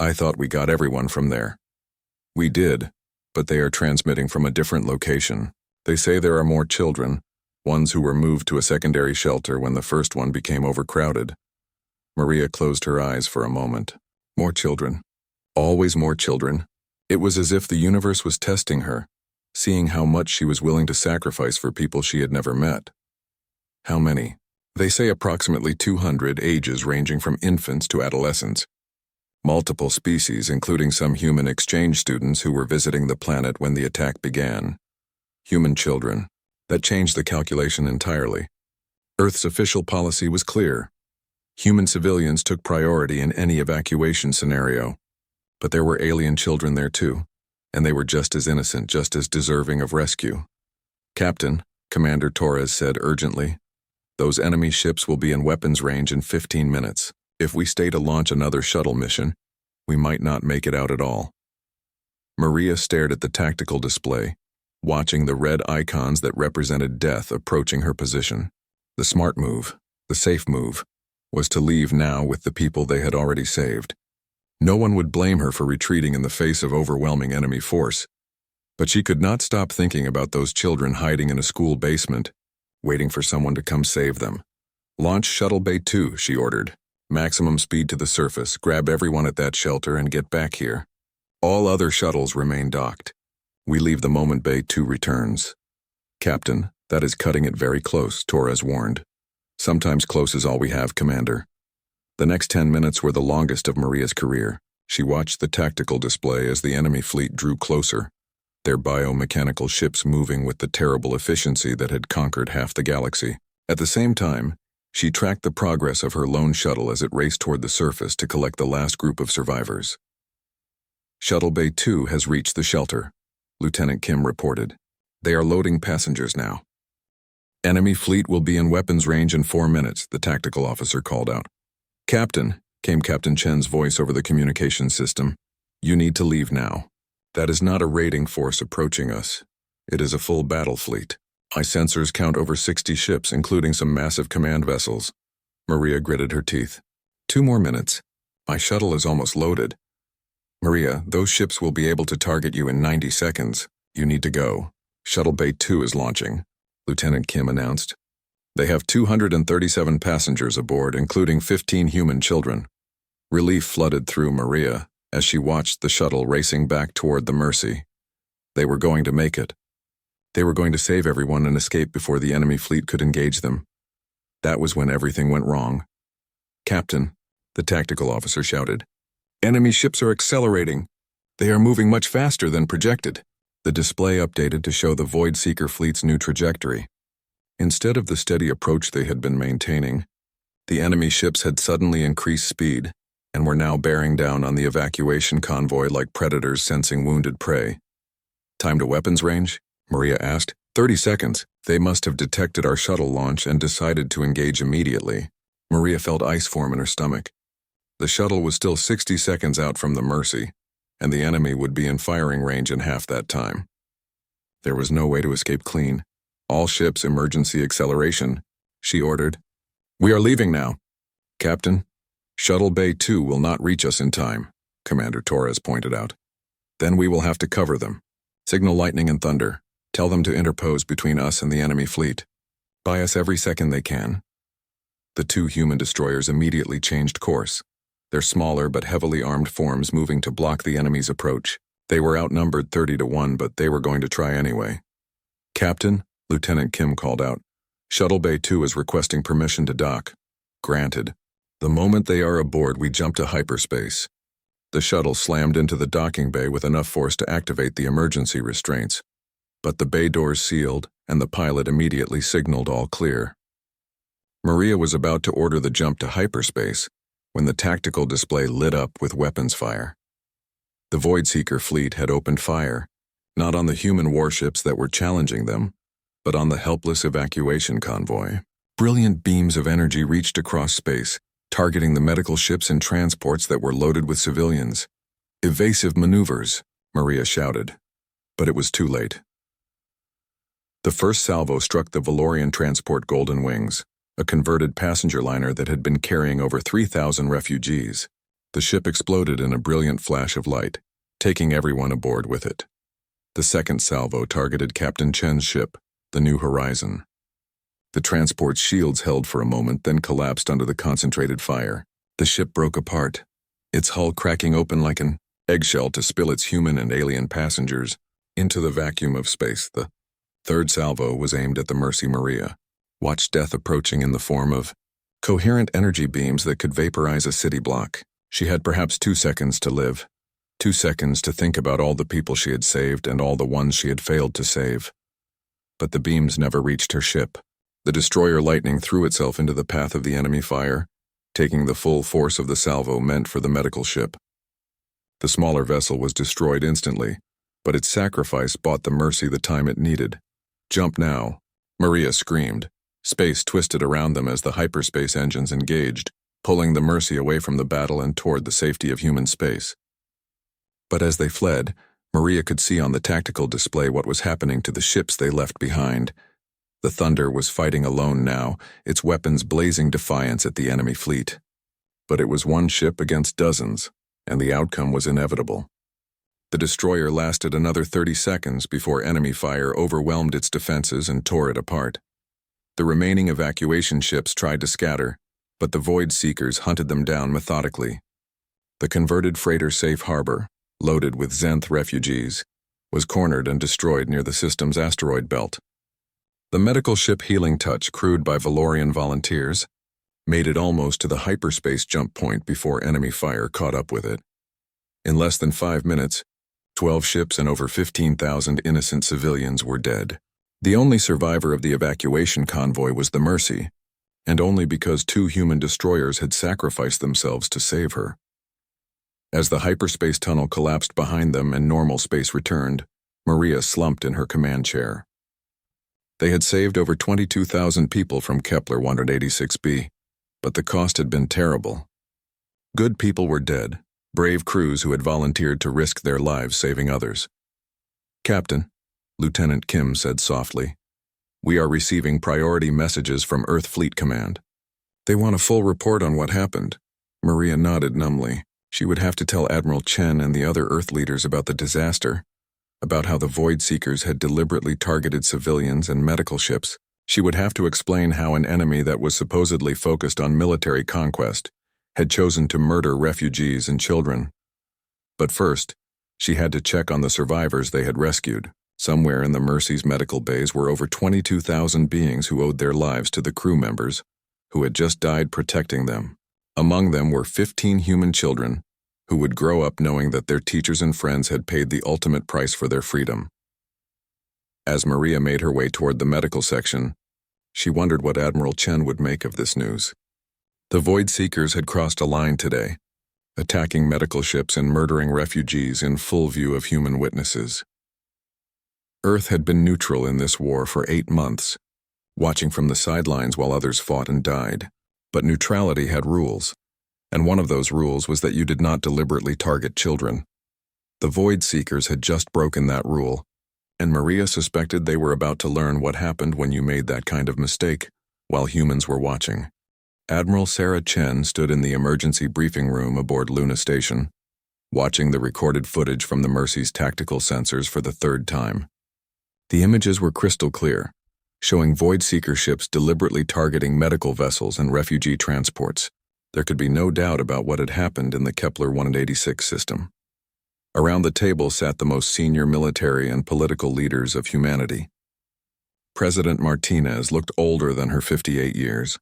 I thought we got everyone from there. We did, but they are transmitting from a different location. They say there are more children, ones who were moved to a secondary shelter when the first one became overcrowded. Maria closed her eyes for a moment. More children. Always more children. It was as if the universe was testing her, seeing how much she was willing to sacrifice for people she had never met. How many? They say approximately 200, ages ranging from infants to adolescents. Multiple species, including some human exchange students who were visiting the planet when the attack began. Human children. That changed the calculation entirely. Earth's official policy was clear. Human civilians took priority in any evacuation scenario. But there were alien children there too, and they were just as innocent, just as deserving of rescue. Captain, Commander Torres said urgently, those enemy ships will be in weapons range in 15 minutes. If we stay to launch another shuttle mission, we might not make it out at all. Maria stared at the tactical display, watching the red icons that represented death approaching her position. The smart move, the safe move, was to leave now with the people they had already saved. No one would blame her for retreating in the face of overwhelming enemy force, but she could not stop thinking about those children hiding in a school basement, waiting for someone to come save them. Launch Shuttle Bay 2, she ordered. Maximum speed to the surface, grab everyone at that shelter and get back here. All other shuttles remain docked. We leave the moment Bay 2 returns. Captain, that is cutting it very close, Torres warned. Sometimes close is all we have, Commander. The next 10 minutes were the longest of Maria's career. She watched the tactical display as the enemy fleet drew closer, their biomechanical ships moving with the terrible efficiency that had conquered half the galaxy. At the same time, she tracked the progress of her lone shuttle as it raced toward the surface to collect the last group of survivors. Shuttle Bay 2 has reached the shelter, Lieutenant Kim reported. They are loading passengers now. Enemy fleet will be in weapons range in 4 minutes, the tactical officer called out. Captain, came Captain Chen's voice over the communication system, you need to leave now. That is not a raiding force approaching us. It is a full battle fleet. My sensors count over 60 ships, including some massive command vessels. Maria gritted her teeth. 2 more minutes. My shuttle is almost loaded. Maria, those ships will be able to target you in 90 seconds. You need to go. Shuttle Bay 2 is launching, Lieutenant Kim announced. They have 237 passengers aboard, including 15 human children. Relief flooded through Maria as she watched the shuttle racing back toward the Mercy. They were going to make it. They were going to save everyone and escape before the enemy fleet could engage them. That was when everything went wrong. Captain, the tactical officer shouted. Enemy ships are accelerating. They are moving much faster than projected. The display updated to show the Void Seeker fleet's new trajectory. Instead of the steady approach they had been maintaining, the enemy ships had suddenly increased speed and were now bearing down on the evacuation convoy like predators sensing wounded prey. Time to weapons range? Maria asked. 30 seconds. They must have detected our shuttle launch and decided to engage immediately. Maria felt ice form in her stomach. The shuttle was still 60 seconds out from the Mercy, and the enemy would be in firing range in half that time. There was no way to escape clean. All ships emergency acceleration, she ordered. We are leaving now. Captain, Shuttle Bay 2 will not reach us in time, Commander Torres pointed out. Then we will have to cover them. Signal lightning and thunder. Tell them to interpose between us and the enemy fleet. Buy us every second they can. The 2 human destroyers immediately changed course, their smaller but heavily armed forms moving to block the enemy's approach. They were outnumbered 30-1, but they were going to try anyway. Captain, Lieutenant Kim called out. Shuttle Bay 2 is requesting permission to dock. Granted. The moment they are aboard, we jump to hyperspace. The shuttle slammed into the docking bay with enough force to activate the emergency restraints. But the bay doors sealed, and the pilot immediately signaled all clear. Maria was about to order the jump to hyperspace when the tactical display lit up with weapons fire. The Void Seeker fleet had opened fire, not on the human warships that were challenging them, but on the helpless evacuation convoy. Brilliant beams of energy reached across space, targeting the medical ships and transports that were loaded with civilians. Evasive maneuvers, Maria shouted. But it was too late. The first salvo struck the Valorian transport Golden Wings, a converted passenger liner that had been carrying over 3,000 refugees. The ship exploded in a brilliant flash of light, taking everyone aboard with it. The second salvo targeted Captain Chen's ship, the New Horizon. The transport's shields held for a moment, then collapsed under the concentrated fire. The ship broke apart, its hull cracking open like an eggshell to spill its human and alien passengers into the vacuum of space. The third salvo was aimed at the Mercy Maria, watched death approaching in the form of coherent energy beams that could vaporize a city block. She had perhaps 2 seconds to live, 2 seconds to think about all the people she had saved and all the ones she had failed to save. But the beams never reached her ship. The destroyer Lightning threw itself into the path of the enemy fire, taking the full force of the salvo meant for the medical ship. The smaller vessel was destroyed instantly, but its sacrifice bought the Mercy the time it needed. Jump now, Maria screamed. Space twisted around them as the hyperspace engines engaged, pulling the Mercy away from the battle and toward the safety of human space. But as they fled, Maria could see on the tactical display what was happening to the ships they left behind. The Thunder was fighting alone now, its weapons blazing defiance at the enemy fleet. But it was one ship against dozens, and the outcome was inevitable. The destroyer lasted another 30 seconds before enemy fire overwhelmed its defenses and tore it apart. The remaining evacuation ships tried to scatter, but the Void Seekers hunted them down methodically. The converted freighter Safe Harbor, loaded with Zenth refugees, was cornered and destroyed near the system's asteroid belt. The medical ship Healing Touch, crewed by Valorian volunteers, made it almost to the hyperspace jump point before enemy fire caught up with it. In less than 5 minutes, 12 ships and over 15,000 innocent civilians were dead. The only survivor of the evacuation convoy was the Mercy, and only because 2 human destroyers had sacrificed themselves to save her. As the hyperspace tunnel collapsed behind them and normal space returned, Maria slumped in her command chair. They had saved over 22,000 people from Kepler 186b, but the cost had been terrible. Good people were dead, brave crews who had volunteered to risk their lives saving others. Captain, Lieutenant Kim said softly. "We are receiving priority messages from Earth Fleet Command. They want a full report on what happened." Maria nodded numbly. She would have to tell Admiral Chen and the other Earth leaders about the disaster, about how the Void Seekers had deliberately targeted civilians and medical ships. She would have to explain how an enemy that was supposedly focused on military conquest had chosen to murder refugees and children. But first, she had to check on the survivors they had rescued. Somewhere in the Mercy's medical bays were over 22,000 beings who owed their lives to the crew members who had just died protecting them. Among them were 15 human children who would grow up knowing that their teachers and friends had paid the ultimate price for their freedom. As Maria made her way toward the medical section, she wondered what Admiral Chen would make of this news. The Void Seekers had crossed a line today, attacking medical ships and murdering refugees in full view of human witnesses. Earth had been neutral in this war for 8 months, watching from the sidelines while others fought and died. But neutrality had rules, and one of those rules was that you did not deliberately target children. The Void Seekers had just broken that rule, and Maria suspected they were about to learn what happened when you made that kind of mistake while humans were watching. Admiral Sarah Chen stood in the emergency briefing room aboard Luna Station, watching the recorded footage from the Mercy's tactical sensors for the 3rd time. The images were crystal clear, showing Void Seeker ships deliberately targeting medical vessels and refugee transports. There could be no doubt about what had happened in the Kepler 186 system. Around the table sat the most senior military and political leaders of humanity. President Martinez looked older than her 58 years,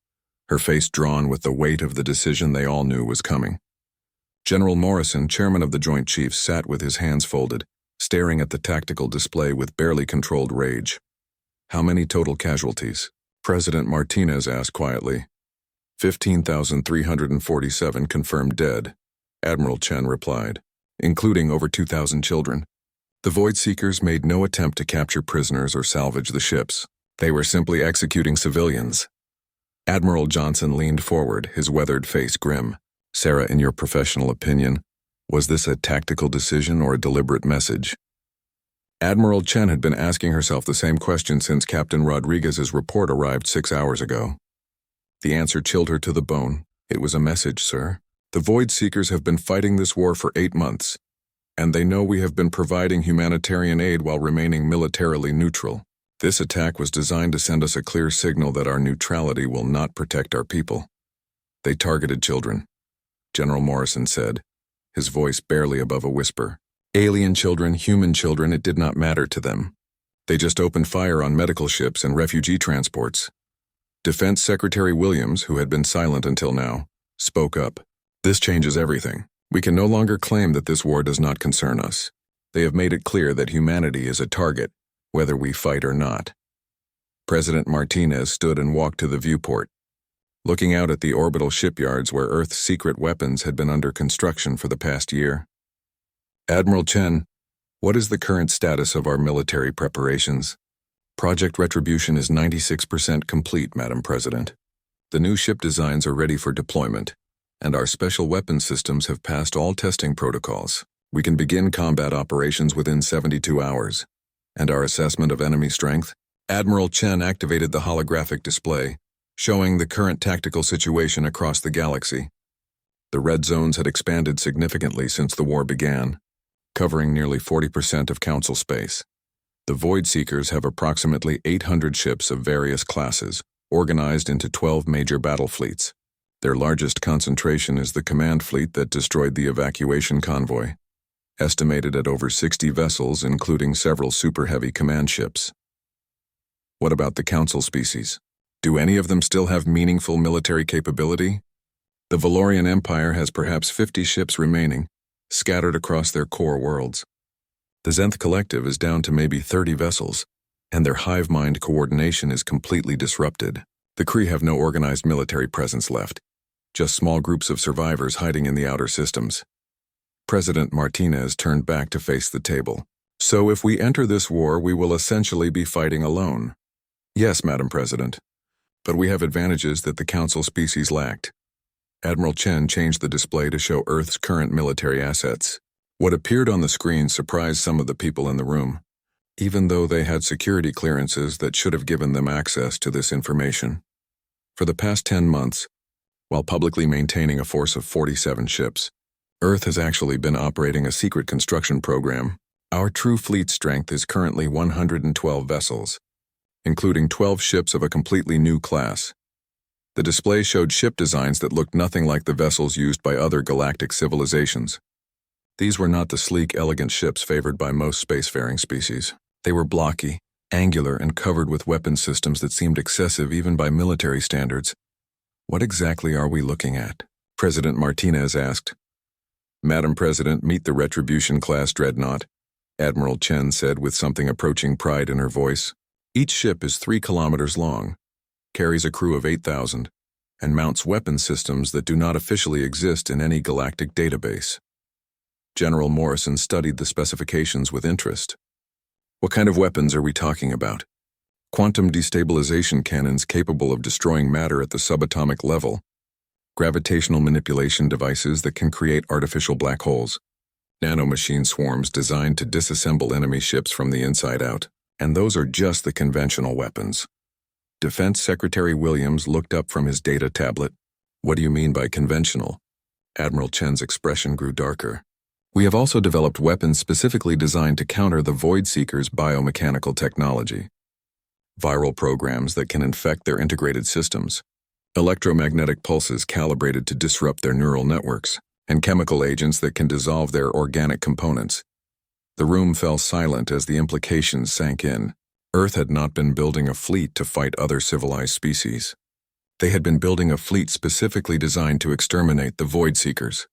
her face drawn with the weight of the decision they all knew was coming. General Morrison, chairman of the Joint Chiefs, sat with his hands folded, staring at the tactical display with barely controlled rage. "How many total casualties?" President Martinez asked quietly. 15,347 confirmed dead, Admiral Chen replied, including over 2,000 children. The Void Seekers made no attempt to capture prisoners or salvage the ships. They were simply executing civilians. Admiral Johnson leaned forward, his weathered face grim. "Sarah, in your professional opinion, was this a tactical decision or a deliberate message?" Admiral Chen had been asking herself the same question since Captain Rodriguez's report arrived 6 hours ago. The answer chilled her to the bone. "It was a message, sir. The Void Seekers have been fighting this war for 8 months, and they know we have been providing humanitarian aid while remaining militarily neutral. This attack was designed to send us a clear signal that our neutrality will not protect our people." "They targeted children," General Morrison said, his voice barely above a whisper. "Alien children, human children, it did not matter to them. They just opened fire on medical ships and refugee transports." Defense Secretary Williams, who had been silent until now, spoke up. "This changes everything. We can no longer claim that this war does not concern us. They have made it clear that humanity is a target, whether we fight or not." President Martinez stood and walked to the viewport, looking out at the orbital shipyards where Earth's secret weapons had been under construction for the past year. "Admiral Chen, what is the current status of our military preparations?" "Project Retribution is 96% complete, Madam President. The new ship designs are ready for deployment, and our special weapons systems have passed all testing protocols. We can begin combat operations within 72 hours. And our assessment of enemy strength?" Admiral Chen activated the holographic display, showing the current tactical situation across the galaxy. The red zones had expanded significantly since the war began, covering nearly 40% of Council space. The Void Seekers have approximately 800 ships of various classes, organized into 12 major battle fleets. Their largest concentration is the command fleet that destroyed the evacuation convoy, estimated at over 60 vessels, including several super-heavy command ships. What about the Council species? Do any of them still have meaningful military capability? The Valorian Empire has perhaps 50 ships remaining, scattered across their core worlds. The Zenth Collective is down to maybe 30 vessels, and their hive mind coordination is completely disrupted. The Kree have no organized military presence left, just small groups of survivors hiding in the outer systems. President Martinez turned back to face the table. "So if we enter this war, we will essentially be fighting alone." "Yes, Madam President, but we have advantages that the Council species lacked." Admiral Chen changed the display to show Earth's current military assets. What appeared on the screen surprised some of the people in the room. even though they had security clearances that should have given them access to this information. For the past 10 months, while publicly maintaining a force of 47 ships, Earth has actually been operating a secret construction program. Our true fleet strength is currently 112 vessels, including 12 ships of a completely new class. The display showed ship designs that looked nothing like the vessels used by other galactic civilizations. These were not the sleek, elegant ships favored by most spacefaring species. They were blocky, angular, and covered with weapon systems that seemed excessive even by military standards. What exactly are we looking at? President Martinez asked. Madam President, meet the Retribution-class dreadnought, Admiral Chen said with something approaching pride in her voice. Each ship is 3 kilometers long, carries a crew of 8,000, and mounts weapon systems that do not officially exist in any galactic database. General Morrison studied the specifications with interest. What kind of weapons are we talking about? Quantum destabilization cannons capable of destroying matter at the subatomic level, gravitational manipulation devices that can create artificial black holes, nanomachine swarms designed to disassemble enemy ships from the inside out, and those are just the conventional weapons. Defense Secretary Williams looked up from his data tablet. What do you mean by conventional? Admiral Chen's expression grew darker. We have also developed weapons specifically designed to counter the Void Seekers' biomechanical technology. Viral programs that can infect their integrated systems, electromagnetic pulses calibrated to disrupt their neural networks, and chemical agents that can dissolve their organic components. The room fell silent as the implications sank in. Earth had not been building a fleet to fight other civilized species. They had been building a fleet specifically designed to exterminate the Void Seekers.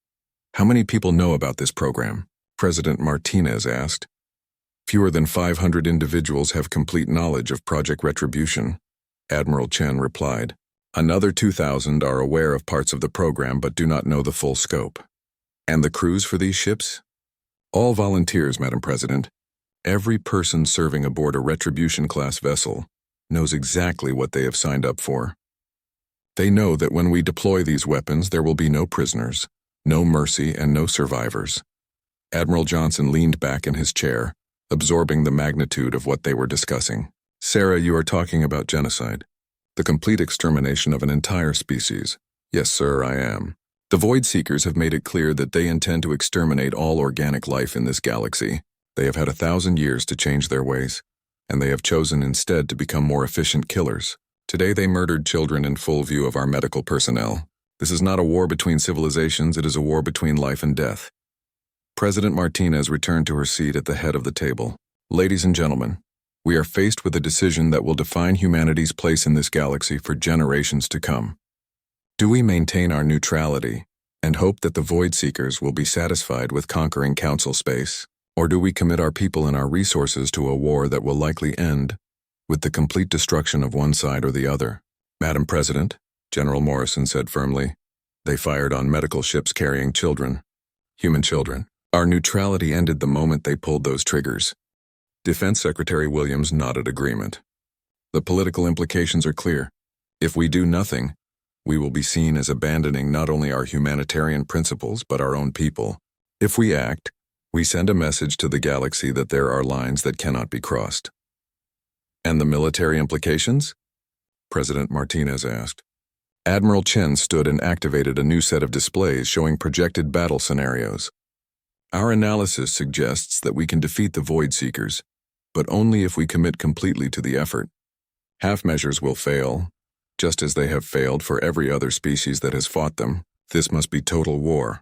How many people know about this program? President Martinez asked. Fewer than 500 individuals have complete knowledge of Project Retribution, Admiral Chen replied. Another 2,000 are aware of parts of the program but do not know the full scope. And the crews for these ships? All volunteers, Madam President. Every person serving aboard a Retribution-class vessel knows exactly what they have signed up for. They know that when we deploy these weapons, there will be no prisoners, no mercy, and no survivors. Admiral Johnson leaned back in his chair, absorbing the magnitude of what they were discussing. Sarah, you are talking about genocide. The complete extermination of an entire species. Yes, sir, I am. The Void Seekers have made it clear that they intend to exterminate all organic life in this galaxy. They have had 1,000 years to change their ways, and they have chosen instead to become more efficient killers. Today they murdered children in full view of our medical personnel. This is not a war between civilizations, it is a war between life and death. President Martinez returned to her seat at the head of the table. Ladies and gentlemen, we are faced with a decision that will define humanity's place in this galaxy for generations to come. Do we maintain our neutrality and hope that the Void Seekers will be satisfied with conquering Council space, or do we commit our people and our resources to a war that will likely end with the complete destruction of one side or the other? Madam President, General Morrison said firmly, they fired on medical ships carrying children, human children. Our neutrality ended the moment they pulled those triggers. Defense Secretary Williams nodded agreement. The political implications are clear. If we do nothing, we will be seen as abandoning not only our humanitarian principles but our own people. If we act, we send a message to the galaxy that there are lines that cannot be crossed. And the military implications? President Martinez asked. Admiral Chen stood and activated a new set of displays showing projected battle scenarios. Our analysis suggests that we can defeat the Void Seekers, but only if we commit completely to the effort. Half measures will fail, just as they have failed for every other species that has fought them. This must be total war.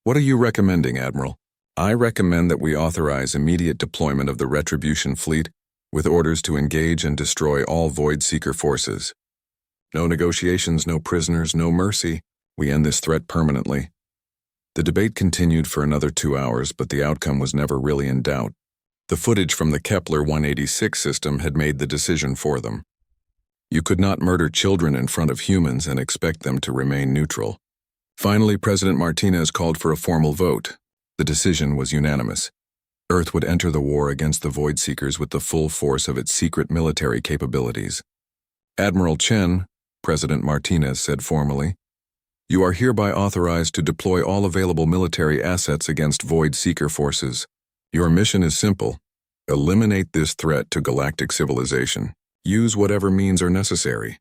What are you recommending, Admiral? I recommend that we authorize immediate deployment of the Retribution fleet with orders to engage and destroy all Void Seeker forces. No negotiations, no prisoners, no mercy. We end this threat permanently. The debate continued for another 2 hours, but the outcome was never really in doubt. The footage from the Kepler 186 system had made the decision for them. You could not murder children in front of humans and expect them to remain neutral. Finally, President Martinez called for a formal vote. The decision was unanimous. Earth would enter the war against the Void Seekers with the full force of its secret military capabilities. Admiral Chen, President Martinez said formally, you are hereby authorized to deploy all available military assets against Void Seeker forces. Your mission is simple. Eliminate this threat to galactic civilization. Use whatever means are necessary.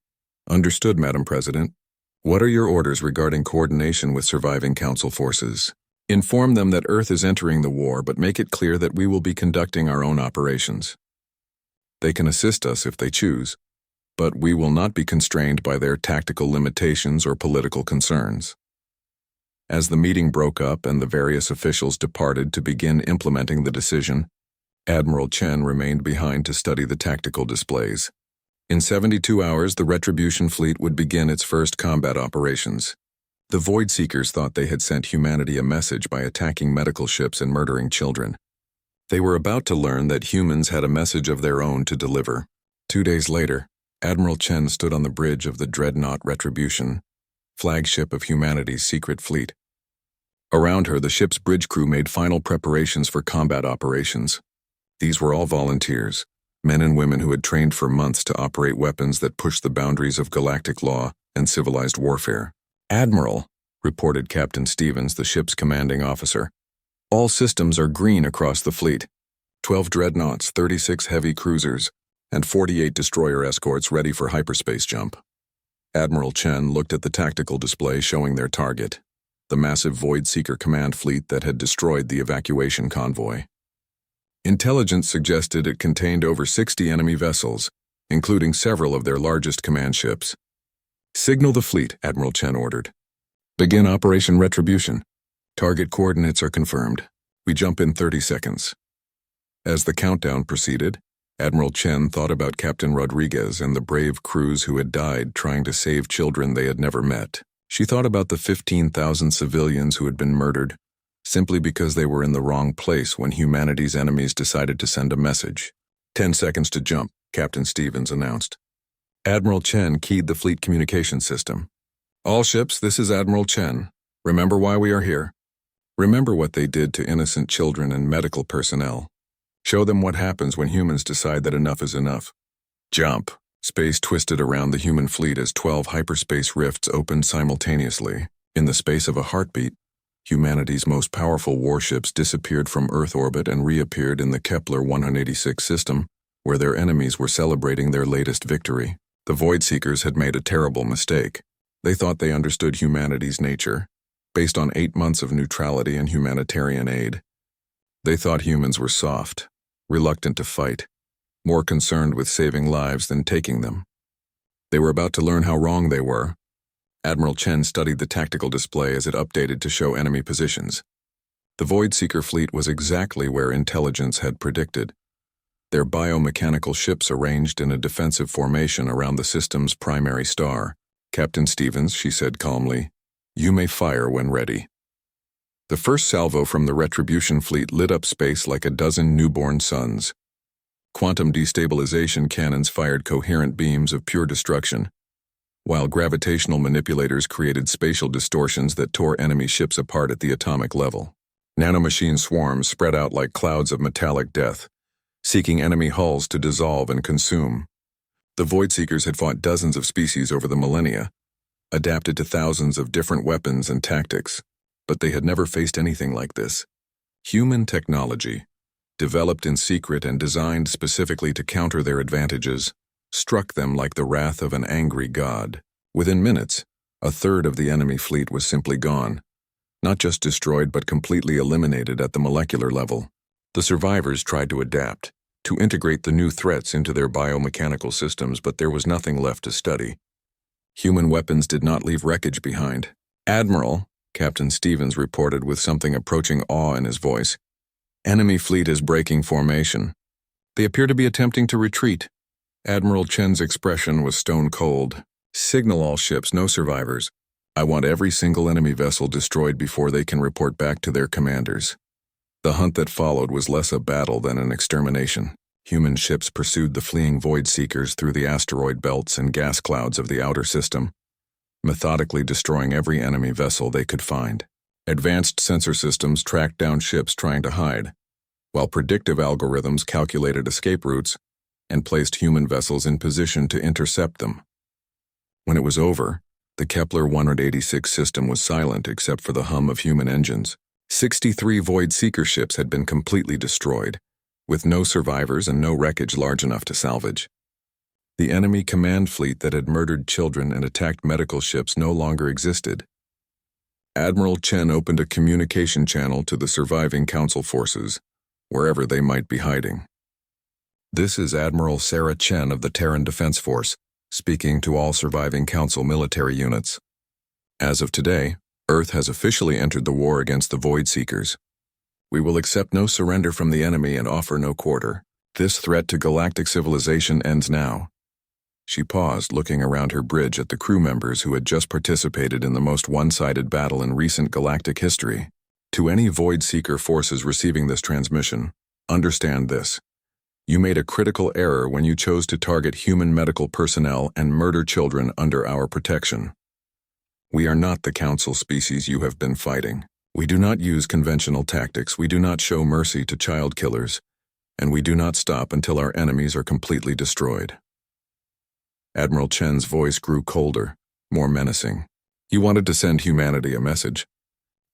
Understood, Madam President. What are your orders regarding coordination with surviving Council forces? Inform them that Earth is entering the war, but make it clear that we will be conducting our own operations. They can assist us if they choose, but we will not be constrained by their tactical limitations or political concerns. As the meeting broke up and the various officials departed to begin implementing the decision, Admiral Chen remained behind to study the tactical displays. In 72 hours, the Retribution fleet would begin its first combat operations. The Void Seekers thought they had sent humanity a message by attacking medical ships and murdering children. They were about to learn that humans had a message of their own to deliver. 2 days later, Admiral Chen stood on the bridge of the dreadnought Retribution, flagship of humanity's secret fleet. Around her, the ship's bridge crew made final preparations for combat operations. These were all volunteers, men and women who had trained for months to operate weapons that pushed the boundaries of galactic law and civilized warfare. "Admiral," reported Captain Stevens, the ship's commanding officer, "all systems are green across the fleet. 12 dreadnoughts, 36 heavy cruisers, and 48 destroyer escorts ready for hyperspace jump." Admiral Chen looked at the tactical display showing their target, the massive Void Seeker command fleet that had destroyed the evacuation convoy. Intelligence suggested it contained over 60 enemy vessels, including several of their largest command ships. "Signal the fleet," Admiral Chen ordered. "Begin Operation Retribution. Target coordinates are confirmed. We jump in 30 seconds." As the countdown proceeded, Admiral Chen thought about Captain Rodriguez and the brave crews who had died trying to save children they had never met. She thought about the 15,000 civilians who had been murdered simply because they were in the wrong place when humanity's enemies decided to send a message. 10 seconds to jump," Captain Stevens announced. Admiral Chen keyed the fleet communication system. "All ships, this is Admiral Chen. Remember why we are here. Remember what they did to innocent children and medical personnel. Show them what happens when humans decide that enough is enough. Jump." Space twisted around the human fleet as 12 hyperspace rifts opened simultaneously. In the space of a heartbeat, humanity's most powerful warships disappeared from Earth orbit and reappeared in the Kepler 186 system, where their enemies were celebrating their latest victory. The Void Seekers had made a terrible mistake. They thought they understood humanity's nature, based on 8 months of neutrality and humanitarian aid. They thought humans were soft, reluctant to fight, more concerned with saving lives than taking them. They were about to learn how wrong they were. Admiral Chen studied the tactical display as it updated to show enemy positions. The Void Seeker fleet was exactly where intelligence had predicted. Their biomechanical ships arranged in a defensive formation around the system's primary star. "Captain Stevens," she said calmly, "you may fire when ready." The first salvo from the Retribution fleet lit up space like a dozen newborn suns. Quantum destabilization cannons fired coherent beams of pure destruction, while gravitational manipulators created spatial distortions that tore enemy ships apart at the atomic level. Nanomachine swarms spread out like clouds of metallic death, seeking enemy hulls to dissolve and consume. The Void Seekers had fought dozens of species over the millennia, adapted to thousands of different weapons and tactics, but they had never faced anything like this. Human technology, developed in secret and designed specifically to counter their advantages, struck them like the wrath of an angry god. Within minutes, a third of the enemy fleet was simply gone, not just destroyed but completely eliminated at the molecular level. The survivors tried to adapt, to integrate the new threats into their biomechanical systems, but there was nothing left to study. Human weapons did not leave wreckage behind. "Admiral," Captain Stevens reported with something approaching awe in his voice, "enemy fleet is breaking formation. They appear to be attempting to retreat." Admiral Chen's expression was stone cold. "Signal all ships, no survivors. I want every single enemy vessel destroyed before they can report back to their commanders." The hunt that followed was less a battle than an extermination. Human ships pursued the fleeing Void Seekers through the asteroid belts and gas clouds of the outer system, methodically destroying every enemy vessel they could find. Advanced sensor systems tracked down ships trying to hide, while predictive algorithms calculated escape routes and placed human vessels in position to intercept them. When it was over, the Kepler 186 system was silent except for the hum of human engines. 63 Void Seeker ships had been completely destroyed, with no survivors and no wreckage large enough to salvage. The enemy command fleet that had murdered children and attacked medical ships no longer existed. Admiral Chen opened a communication channel to the surviving Council forces, wherever they might be hiding. "This is Admiral Sarah Chen of the Terran Defense Force, speaking to all surviving Council military units. As of today, Earth has officially entered the war against the Void Seekers. We will accept no surrender from the enemy and offer no quarter. This threat to galactic civilization ends now." She paused, looking around her bridge at the crew members who had just participated in the most one-sided battle in recent galactic history. "To any Void Seeker forces receiving this transmission, understand this. You made a critical error when you chose to target human medical personnel and murder children under our protection. We are not the Council species you have been fighting. We do not use conventional tactics, we do not show mercy to child killers, and we do not stop until our enemies are completely destroyed." Admiral Chen's voice grew colder, more menacing. "You wanted to send humanity a message.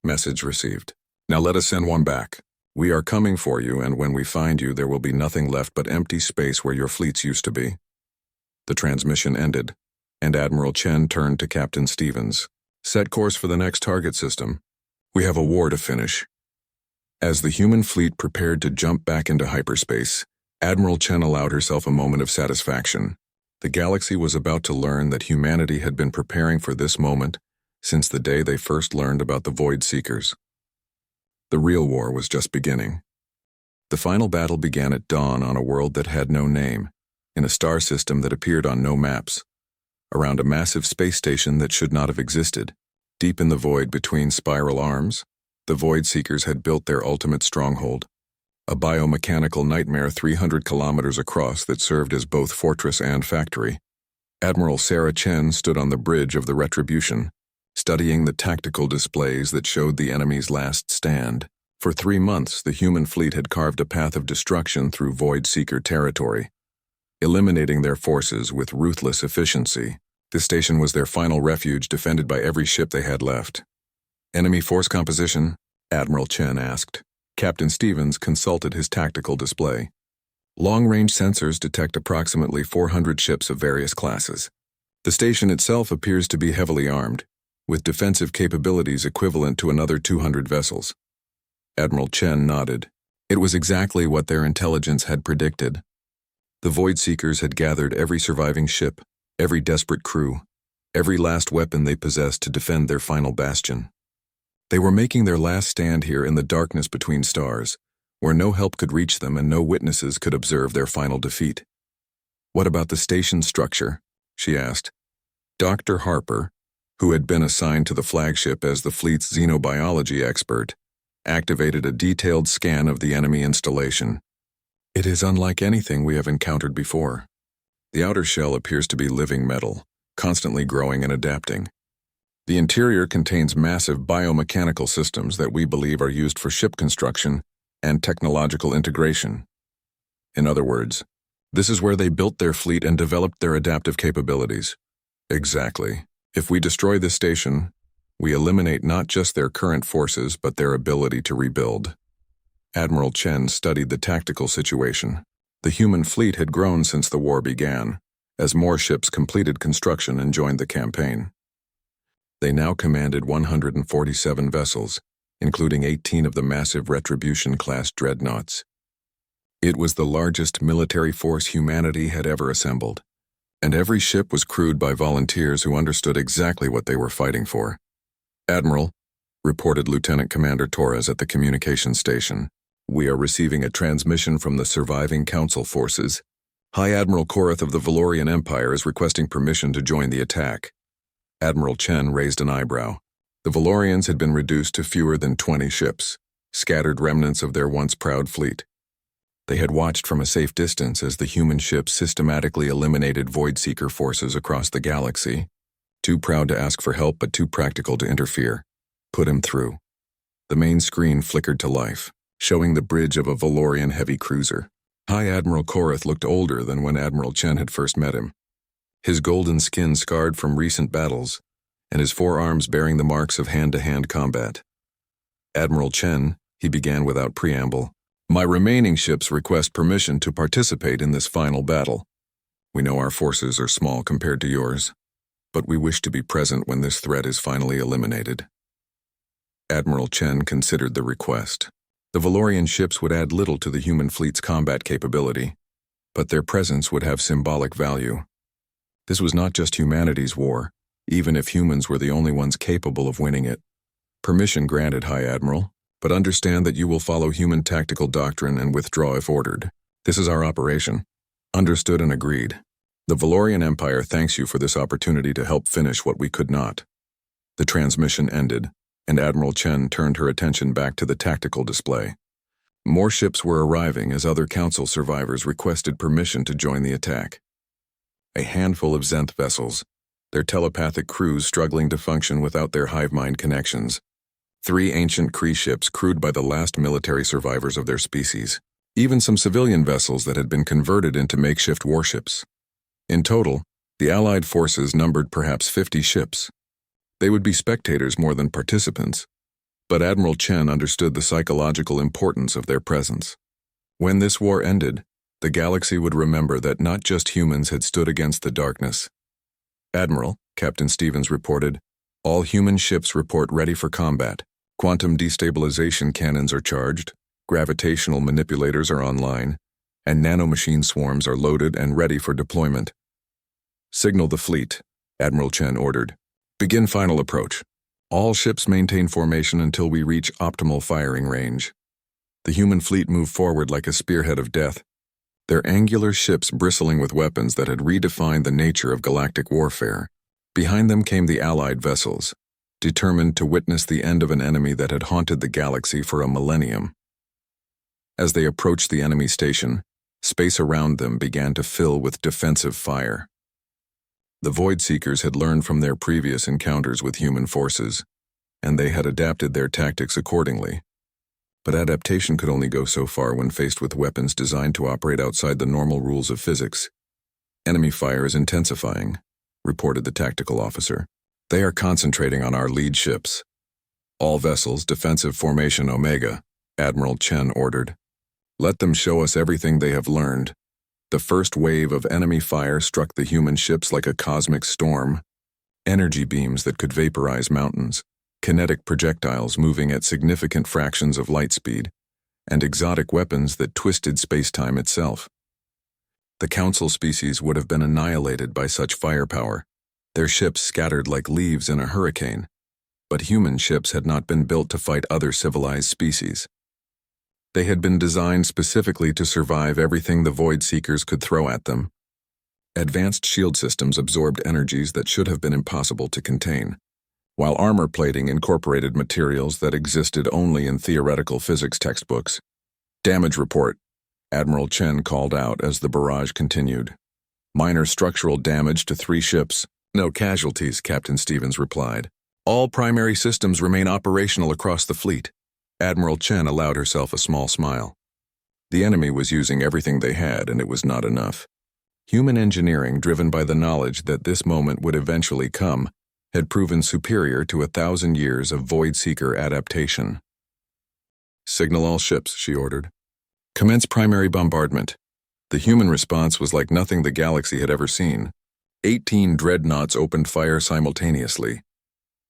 Message received. Now let us send one back. We are coming for you, and when we find you, there will be nothing left but empty space where your fleets used to be." The transmission ended, and Admiral Chen turned to Captain Stevens. "Set course for the next target system. We have a war to finish." As the human fleet prepared to jump back into hyperspace, Admiral Chen allowed herself a moment of satisfaction. The galaxy was about to learn that humanity had been preparing for this moment since the day they first learned about the Void Seekers. The real war was just beginning. The final battle began at dawn on a world that had no name, in a star system that appeared on no maps, around a massive space station that should not have existed. Deep in the void between spiral arms, the Void Seekers had built their ultimate stronghold, a biomechanical nightmare 300 kilometers across that served as both fortress and factory. Admiral Sarah Chen stood on the bridge of the Retribution, studying the tactical displays that showed the enemy's last stand. For 3 months, the human fleet had carved a path of destruction through Void Seeker territory, eliminating their forces with ruthless efficiency. This station was their final refuge, defended by every ship they had left. "Enemy force composition?" Admiral Chen asked. Captain Stevens consulted his tactical display. Long-range sensors detect approximately 400 ships of various classes. The station itself appears to be heavily armed, with defensive capabilities equivalent to another 200 vessels. Admiral Chen nodded. It was exactly what their intelligence had predicted. The Void Seekers had gathered every surviving ship, every desperate crew, every last weapon they possessed to defend their final bastion. They were making their last stand here in the darkness between stars, where no help could reach them and no witnesses could observe their final defeat. "What about the station structure?" she asked. Dr. Harper, who had been assigned to the flagship as the fleet's xenobiology expert, activated a detailed scan of the enemy installation. "It is unlike anything we have encountered before. The outer shell appears to be living metal, constantly growing and adapting. The interior contains massive biomechanical systems that we believe are used for ship construction and technological integration. In other words, this is where they built their fleet and developed their adaptive capabilities." "Exactly. If we destroy this station, we eliminate not just their current forces but their ability to rebuild." Admiral Chen studied the tactical situation. The human fleet had grown since the war began, as more ships completed construction and joined the campaign. They now commanded 147 vessels, including 18 of the massive Retribution-class dreadnoughts. It was the largest military force humanity had ever assembled, and every ship was crewed by volunteers who understood exactly what they were fighting for. "Admiral," reported Lieutenant Commander Torres at the communications station, "we are receiving a transmission from the surviving Council forces. High Admiral Korath of the Valorian Empire is requesting permission to join the attack." Admiral Chen raised an eyebrow. The Valorians had been reduced to fewer than 20 ships, scattered remnants of their once proud fleet. They had watched from a safe distance as the human ships systematically eliminated Void Seeker forces across the galaxy. Too proud to ask for help but too practical to interfere. Put him through. The main screen flickered to life, showing the bridge of a Valorian heavy cruiser. High Admiral Korath looked older than when Admiral Chen had first met him. His golden skin scarred from recent battles, and his forearms bearing the marks of hand-to-hand combat. "Admiral Chen," he began without preamble, My remaining ships request permission to participate in this final battle. We know our forces are small compared to yours, but we wish to be present when this threat is finally eliminated. Admiral Chen considered the request. The Valorian ships would add little to the human fleet's combat capability, but their presence would have symbolic value. This was not just humanity's war, even if humans were the only ones capable of winning it. Permission granted, High Admiral, but understand that you will follow human tactical doctrine and withdraw if ordered. This is our operation. Understood and agreed. The Valorian Empire thanks you for this opportunity to help finish what we could not. The transmission ended, and Admiral Chen turned her attention back to the tactical display. More ships were arriving as other Council survivors requested permission to join the attack. A handful of Zenth vessels, their telepathic crews struggling to function without their hive mind connections. 3 ancient Kree ships crewed by the last military survivors of their species. Even some civilian vessels that had been converted into makeshift warships. In total, the Allied forces numbered perhaps 50 ships. They would be spectators more than participants, but Admiral Chen understood the psychological importance of their presence. When this war ended, the galaxy would remember that not just humans had stood against the darkness. Admiral, Captain Stevens reported, all human ships report ready for combat. Quantum destabilization cannons are charged, gravitational manipulators are online, and nanomachine swarms are loaded and ready for deployment. Signal the fleet, Admiral Chen ordered. Begin final approach. All ships maintain formation until we reach optimal firing range. The human fleet moved forward like a spearhead of death, their angular ships bristling with weapons that had redefined the nature of galactic warfare. Behind them came the Allied vessels, determined to witness the end of an enemy that had haunted the galaxy for a millennium. As they approached the enemy station, space around them began to fill with defensive fire. The Void Seekers had learned from their previous encounters with human forces, and they had adapted their tactics accordingly. But adaptation could only go so far when faced with weapons designed to operate outside the normal rules of physics. Enemy fire is intensifying, reported the tactical officer. They are concentrating on our lead ships. All vessels, defensive formation Omega, Admiral Chen ordered. Let them show us everything they have learned. The first wave of enemy fire struck the human ships like a cosmic storm. Energy beams that could vaporize mountains, kinetic projectiles moving at significant fractions of light speed, and exotic weapons that twisted space-time itself. The Council species would have been annihilated by such firepower, their ships scattered like leaves in a hurricane. But human ships had not been built to fight other civilized species. They had been designed specifically to survive everything the Void Seekers could throw at them. Advanced shield systems absorbed energies that should have been impossible to contain, while armor plating incorporated materials that existed only in theoretical physics textbooks. Damage report, Admiral Chen called out as the barrage continued. Minor structural damage to 3 ships. No casualties, Captain Stevens replied. All primary systems remain operational across the fleet. Admiral Chen allowed herself a small smile. The enemy was using everything they had, and it was not enough. Human engineering, driven by the knowledge that this moment would eventually come, had proven superior to 1,000 years of Void Seeker adaptation. Signal all ships, she ordered. Commence primary bombardment. The human response was like nothing the galaxy had ever seen. 18 dreadnoughts opened fire simultaneously,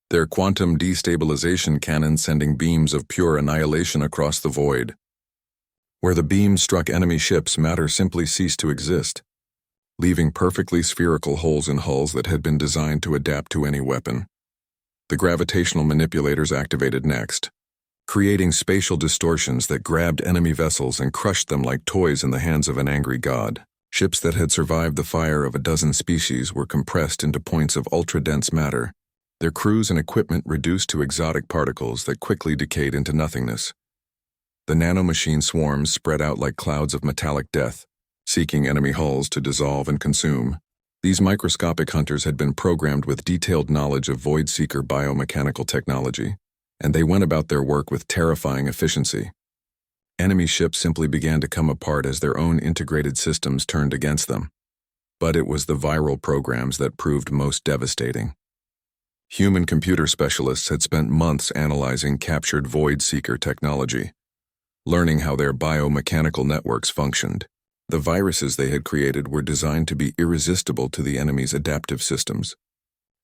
their quantum destabilization cannon sending beams of pure annihilation across the void. Where the beams struck enemy ships, matter simply ceased to exist, leaving perfectly spherical holes in hulls that had been designed to adapt to any weapon. The gravitational manipulators activated next, creating spatial distortions that grabbed enemy vessels and crushed them like toys in the hands of an angry god. Ships that had survived the fire of a dozen species were compressed into points of ultra-dense matter, their crews and equipment reduced to exotic particles that quickly decayed into nothingness. The nanomachine swarms spread out like clouds of metallic death, seeking enemy hulls to dissolve and consume. These microscopic hunters had been programmed with detailed knowledge of Void Seeker biomechanical technology, and they went about their work with terrifying efficiency. Enemy ships simply began to come apart as their own integrated systems turned against them. But it was the viral programs that proved most devastating. Human computer specialists had spent months analyzing captured Void Seeker technology. learning how their biomechanical networks functioned. The viruses they had created were designed to be irresistible to the enemy's adaptive systems,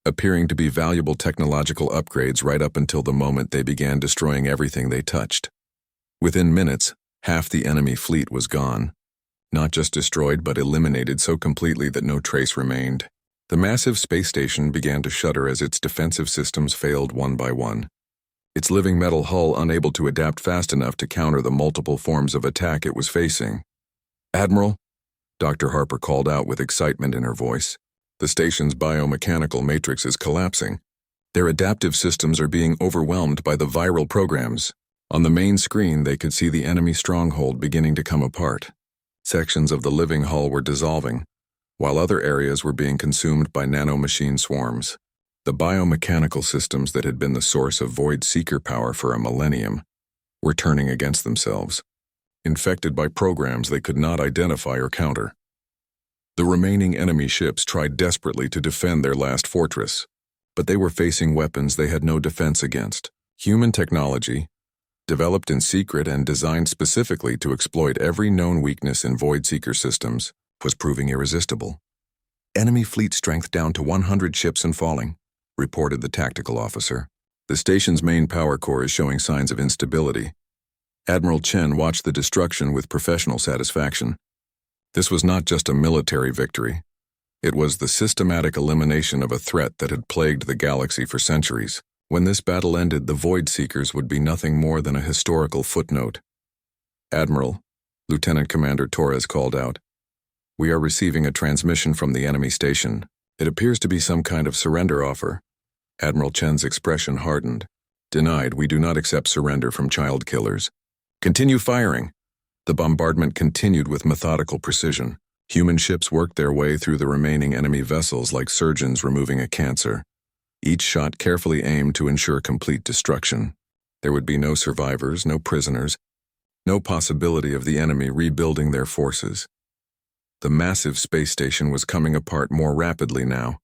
appearing to be valuable technological upgrades right up until the moment they began destroying everything they touched. Within minutes, half the enemy fleet was gone. Not just destroyed, but eliminated so completely that no trace remained. The massive space station began to shudder as its defensive systems failed one by one. Its living metal hull unable to adapt fast enough to counter the multiple forms of attack it was facing. "Admiral," Dr. Harper called out with excitement in her voice. "The station's biomechanical matrix is collapsing. Their adaptive systems are being overwhelmed by the viral programs." On the main screen, they could see the enemy stronghold beginning to come apart. Sections of the living hull were dissolving, while other areas were being consumed by nanomachine swarms. The biomechanical systems that had been the source of Void Seeker power for a millennium were turning against themselves, infected by programs they could not identify or counter. The remaining enemy ships tried desperately to defend their last fortress, but they were facing weapons they had no defense against. Human technology, developed in secret and designed specifically to exploit every known weakness in Void Seeker systems, was proving irresistible. "Enemy fleet strength down to 100 ships and falling," reported the tactical officer. "The station's main power core is showing signs of instability." Admiral Chen watched the destruction with professional satisfaction. This was not just a military victory. It was the systematic elimination of a threat that had plagued the galaxy for centuries. When this battle ended, the Void Seekers would be nothing more than a historical footnote. "Admiral," Lieutenant Commander Torres called out, "we are receiving a transmission from the enemy station. It appears to be some kind of surrender offer." Admiral Chen's expression hardened. "Denied. We do not accept surrender from child killers." "Continue firing." The bombardment continued with methodical precision. Human ships worked their way through the remaining enemy vessels like surgeons removing a cancer. Each shot carefully aimed to ensure complete destruction. There would be no survivors, no prisoners, no possibility of the enemy rebuilding their forces. The massive space station was coming apart more rapidly now,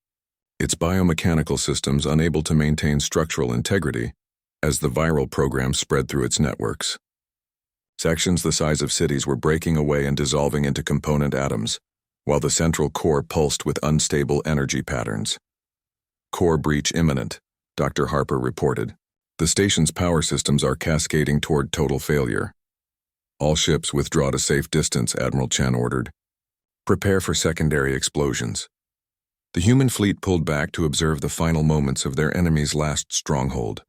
its biomechanical systems unable to maintain structural integrity as the viral program spread through its networks. Sections the size of cities were breaking away and dissolving into component atoms, while the central core pulsed with unstable energy patterns. "Core breach imminent," Dr. Harper reported. "The station's power systems are cascading toward total failure." "All ships withdraw to safe distance," Admiral Chen ordered. "Prepare for secondary explosions." The human fleet pulled back to observe the final moments of their enemy's last stronghold.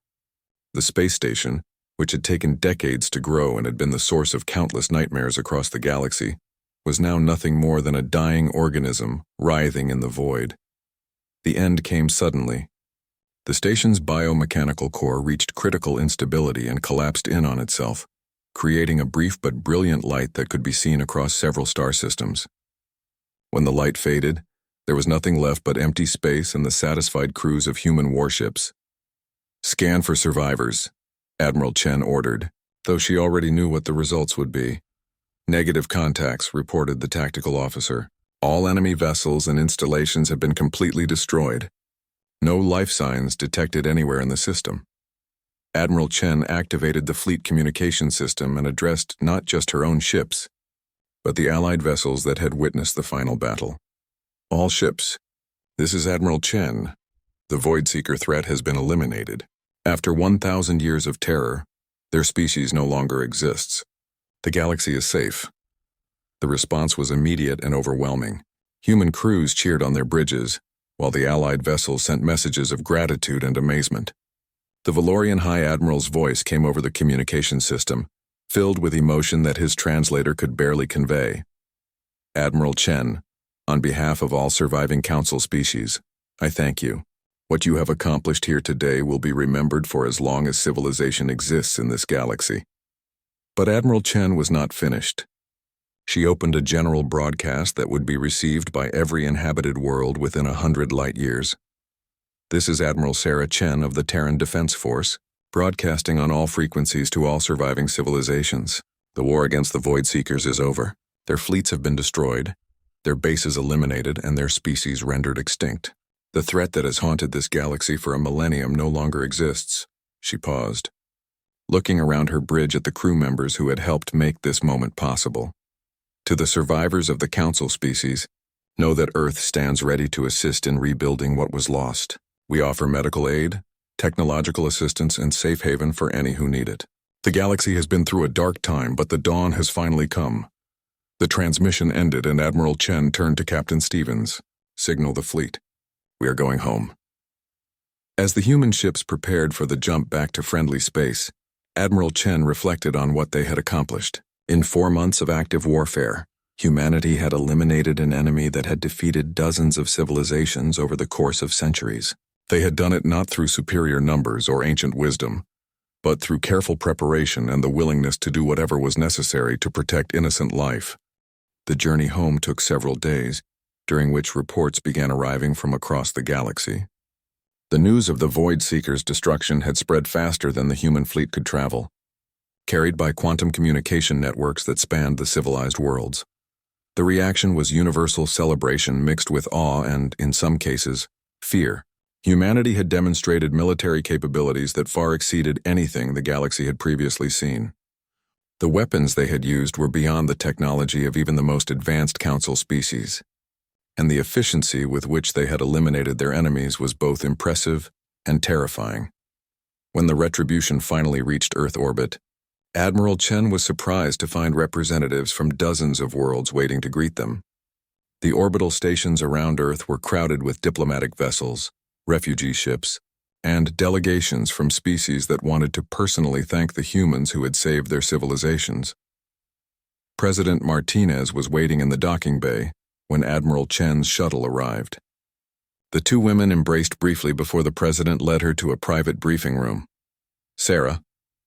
The space station, which had taken decades to grow and had been the source of countless nightmares across the galaxy, was now nothing more than a dying organism writhing in the void. The end came suddenly. The station's biomechanical core reached critical instability and collapsed in on itself, creating a brief but brilliant light that could be seen across several star systems. When the light faded, there was nothing left but empty space and the satisfied crews of human warships. "Scan for survivors," Admiral Chen ordered, though she already knew what the results would be. "Negative contacts," reported the tactical officer. "All enemy vessels and installations have been completely destroyed. No life signs detected anywhere in the system." Admiral Chen activated the fleet communication system and addressed not just her own ships, but the Allied vessels that had witnessed the final battle. "All ships, this is Admiral Chen. The Void Seeker threat has been eliminated. After 1,000 years of terror, their species no longer exists. The galaxy is safe." The response was immediate and overwhelming. Human crews cheered on their bridges, while the Allied vessels sent messages of gratitude and amazement. The Valorian High Admiral's voice came over the communication system, filled with emotion that his translator could barely convey. "Admiral Chen, on behalf of all surviving Council species, I thank you. What you have accomplished here today will be remembered for as long as civilization exists in this galaxy." But Admiral Chen was not finished. She opened a general broadcast that would be received by every inhabited world within 100 light years. "This is Admiral Sarah Chen of the Terran Defense Force, broadcasting on all frequencies to all surviving civilizations. The war against the Void Seekers is over. Their fleets have been destroyed, their bases eliminated, and their species rendered extinct. The threat that has haunted this galaxy for a millennium no longer exists." She paused. looking around her bridge at the crew members who had helped make this moment possible. To the survivors of the Council species, know that Earth stands ready to assist in rebuilding what was lost. We offer medical aid, technological assistance, and safe haven for any who need it. The galaxy has been through a dark time, but the dawn has finally come. The transmission ended and Admiral Chen turned to Captain Stevens. Signal the fleet. We are going home. As the human ships prepared for the jump back to friendly space, Admiral Chen reflected on what they had accomplished. In 4 months of active warfare, humanity had eliminated an enemy that had defeated dozens of civilizations over the course of centuries. They had done it not through superior numbers or ancient wisdom, but through careful preparation and the willingness to do whatever was necessary to protect innocent life. The journey home took several days, during which reports began arriving from across the galaxy. The news of the Void Seeker's destruction had spread faster than the human fleet could travel, carried by quantum communication networks that spanned the civilized worlds. The reaction was universal celebration mixed with awe and, in some cases, fear. Humanity had demonstrated military capabilities that far exceeded anything the galaxy had previously seen. The weapons they had used were beyond the technology of even the most advanced Council species, and the efficiency with which they had eliminated their enemies was both impressive and terrifying. When the Retribution finally reached Earth orbit, Admiral Chen was surprised to find representatives from dozens of worlds waiting to greet them. The orbital stations around Earth were crowded with diplomatic vessels, refugee ships, and delegations from species that wanted to personally thank the humans who had saved their civilizations. President Martinez was waiting in the docking bay when Admiral Chen's shuttle arrived. The two women embraced briefly before the president led her to a private briefing room. "Sarah,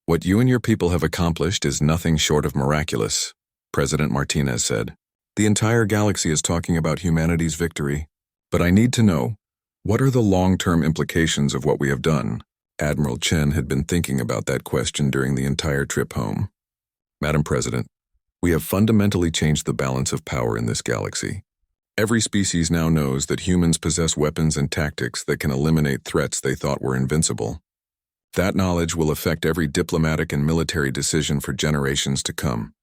what you and your people have accomplished is nothing short of miraculous," President Martinez said. "The entire galaxy is talking about humanity's victory, but I need to know, what are the long-term implications of what we have done?" Admiral Chen had been thinking about that question during the entire trip home. "Madam President, we have fundamentally changed the balance of power in this galaxy. Every species now knows that humans possess weapons and tactics that can eliminate threats they thought were invincible. That knowledge will affect every diplomatic and military decision for generations to come.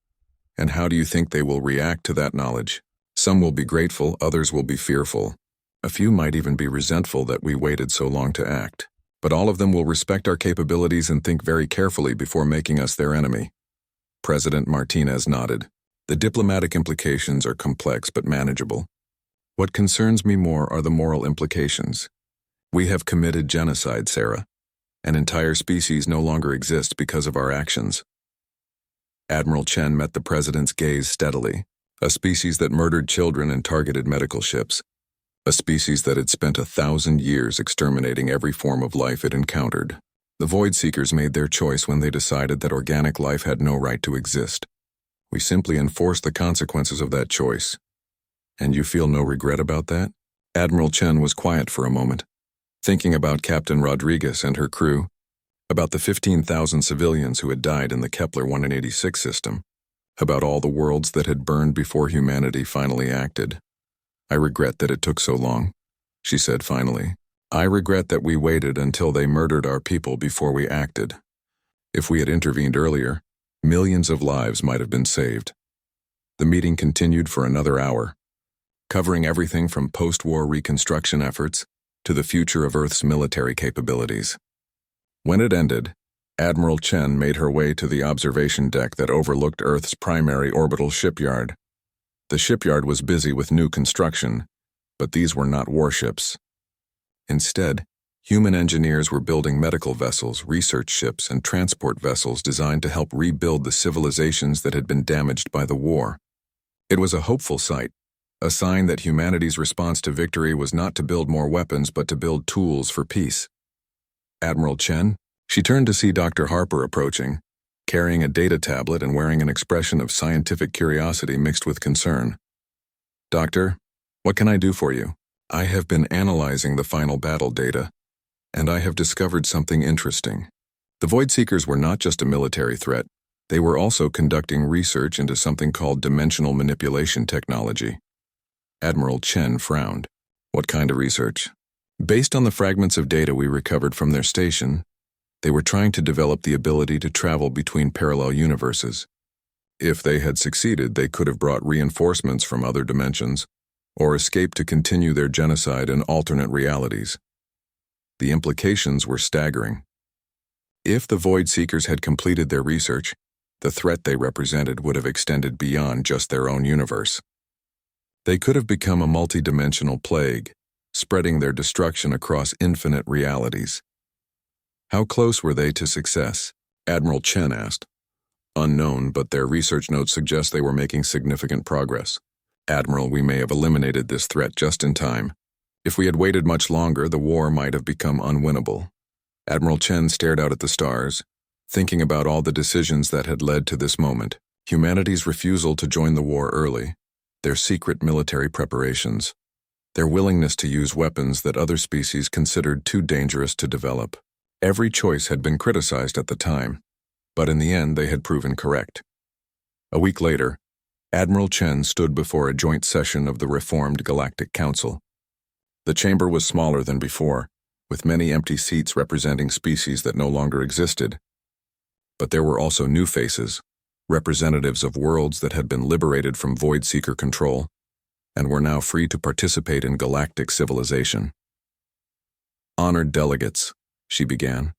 And how do you think they will react to that knowledge? Some will be grateful, others will be fearful. A few might even be resentful that we waited so long to act. But all of them will respect our capabilities and think very carefully before making us their enemy." President Martinez nodded. "The diplomatic implications are complex but manageable. What concerns me more are the moral implications. We have committed genocide, Sarah. An entire species no longer exists because of our actions." Admiral Chen met the president's gaze steadily. A species that murdered children and targeted medical ships. A species that had spent 1,000 years exterminating every form of life it encountered. The Void Seekers made their choice when they decided that organic life had no right to exist. We simply enforced the consequences of that choice. And you feel no regret about that? Admiral Chen was quiet for a moment, thinking about Captain Rodriguez and her crew, about the 15,000 civilians who had died in the Kepler 186 system, about all the worlds that had burned before humanity finally acted. "I regret that it took so long," she said finally. "I regret that we waited until they murdered our people before we acted. If we had intervened earlier, millions of lives might have been saved." The meeting continued for another hour, covering everything from post-war reconstruction efforts to the future of Earth's military capabilities. When it ended, Admiral Chen made her way to the observation deck that overlooked Earth's primary orbital shipyard. The shipyard was busy with new construction, but these were not warships. Instead, human engineers were building medical vessels, research ships, and transport vessels designed to help rebuild the civilizations that had been damaged by the war. It was a hopeful sight, a sign that humanity's response to victory was not to build more weapons but to build tools for peace. "Admiral Chen?" She turned to see Dr. Harper approaching, carrying a data tablet and wearing an expression of scientific curiosity mixed with concern. "Doctor, what can I do for you?" "I have been analyzing the final battle data, and I have discovered something interesting. The Void Seekers were not just a military threat. They were also conducting research into something called dimensional manipulation technology." Admiral Chen frowned. "What kind of research?" "Based on the fragments of data we recovered from their station, They were trying to develop the ability to travel between parallel universes. If they had succeeded, they could have brought reinforcements from other dimensions, or escaped to continue their genocide in alternate realities. The implications were staggering. If the Void Seekers had completed their research, the threat they represented would have extended beyond just their own universe. They could have become a multidimensional plague, spreading their destruction across infinite realities. How close were they to success? Admiral Chen asked. Unknown, but their research notes suggest they were making significant progress. Admiral, we may have eliminated this threat just in time. If we had waited much longer, the war might have become unwinnable. Admiral Chen stared out at the stars, thinking about all the decisions that had led to this moment. Humanity's refusal to join the war early, their secret military preparations, their willingness to use weapons that other species considered too dangerous to develop. Every choice had been criticized at the time, but in the end they had proven correct. A week later, Admiral Chen stood before a joint session of the reformed Galactic Council. The chamber was smaller than before, with many empty seats representing species that no longer existed. But there were also new faces, representatives of worlds that had been liberated from Void Seeker control, and were now free to participate in galactic civilization. Honored delegates, she began.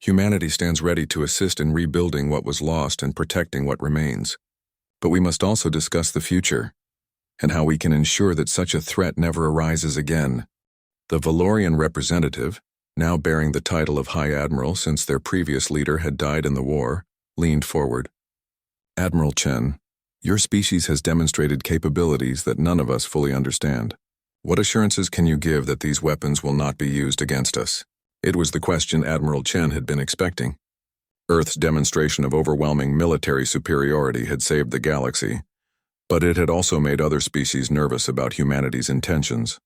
Humanity stands ready to assist in rebuilding what was lost and protecting what remains. But we must also discuss the future, and how we can ensure that such a threat never arises again. The Valorian representative, now bearing the title of High Admiral since their previous leader had died in the war, leaned forward. Admiral Chen, your species has demonstrated capabilities that none of us fully understand. What assurances can you give that these weapons will not be used against us? It was the question Admiral Chen had been expecting. Earth's demonstration of overwhelming military superiority had saved the galaxy, but it had also made other species nervous about humanity's intentions.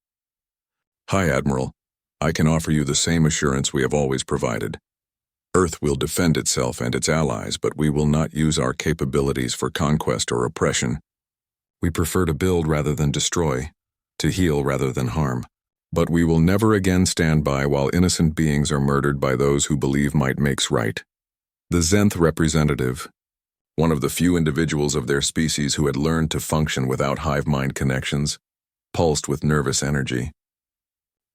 Hi, Admiral. I can offer you the same assurance we have always provided. Earth will defend itself and its allies, but we will not use our capabilities for conquest or oppression. We prefer to build rather than destroy, to heal rather than harm. But we will never again stand by while innocent beings are murdered by those who believe might makes right. The Zenth representative, one of the few individuals of their species who had learned to function without hive mind connections, pulsed with nervous energy.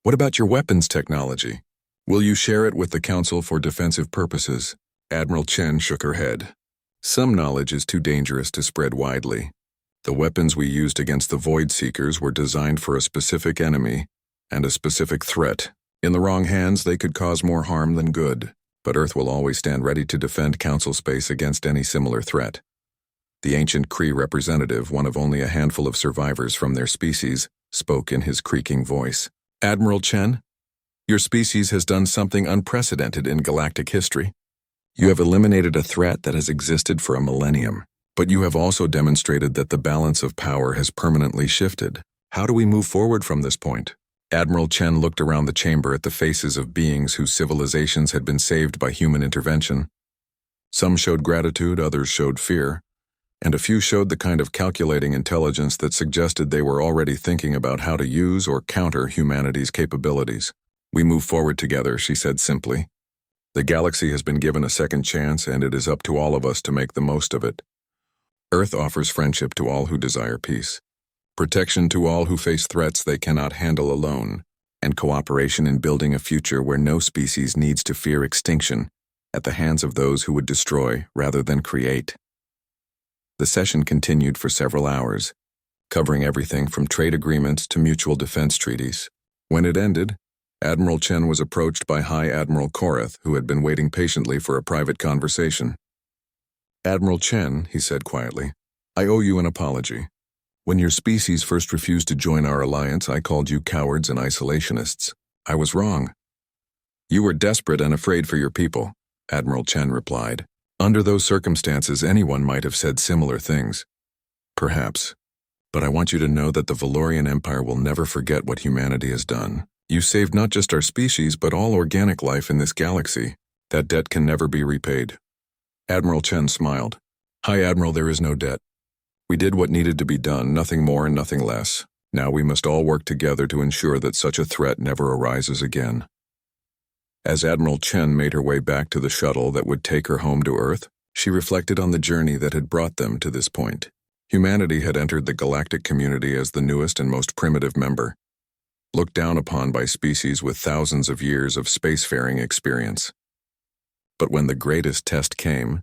What about your weapons technology? Will you share it with the Council for defensive purposes? Admiral Chen shook her head. Some knowledge is too dangerous to spread widely. The weapons we used against the Void Seekers were designed for a specific enemy and a specific threat. In the wrong hands, they could cause more harm than good, but Earth will always stand ready to defend Council space against any similar threat. The ancient Kree representative, one of only a handful of survivors from their species, spoke in his creaking voice. Admiral Chen, your species has done something unprecedented in galactic history. You have eliminated a threat that has existed for a millennium, but you have also demonstrated that the balance of power has permanently shifted. How do we move forward from this point? Admiral Chen looked around the chamber at the faces of beings whose civilizations had been saved by human intervention. Some showed gratitude, others showed fear, and a few showed the kind of calculating intelligence that suggested they were already thinking about how to use or counter humanity's capabilities. We move forward together, she said simply. The galaxy has been given a second chance, and it is up to all of us to make the most of it. Earth offers friendship to all who desire peace, protection to all who face threats they cannot handle alone, and cooperation in building a future where no species needs to fear extinction at the hands of those who would destroy rather than create. The session continued for several hours, covering everything from trade agreements to mutual defense treaties. When it ended, Admiral Chen was approached by High Admiral Korath, who had been waiting patiently for a private conversation. Admiral Chen, he said quietly, I owe you an apology. When your species first refused to join our alliance, I called you cowards and isolationists. I was wrong. You were desperate and afraid for your people, Admiral Chen replied. Under those circumstances, anyone might have said similar things. Perhaps. But I want you to know that the Valorian Empire will never forget what humanity has done. You saved not just our species, but all organic life in this galaxy. That debt can never be repaid. Admiral Chen smiled. High Admiral, there is no debt. We did what needed to be done, nothing more and nothing less. Now we must all work together to ensure that such a threat never arises again. As Admiral Chen made her way back to the shuttle that would take her home to Earth, she reflected on the journey that had brought them to this point. Humanity had entered the galactic community as the newest and most primitive member, looked down upon by species with thousands of years of spacefaring experience. But when the greatest test came,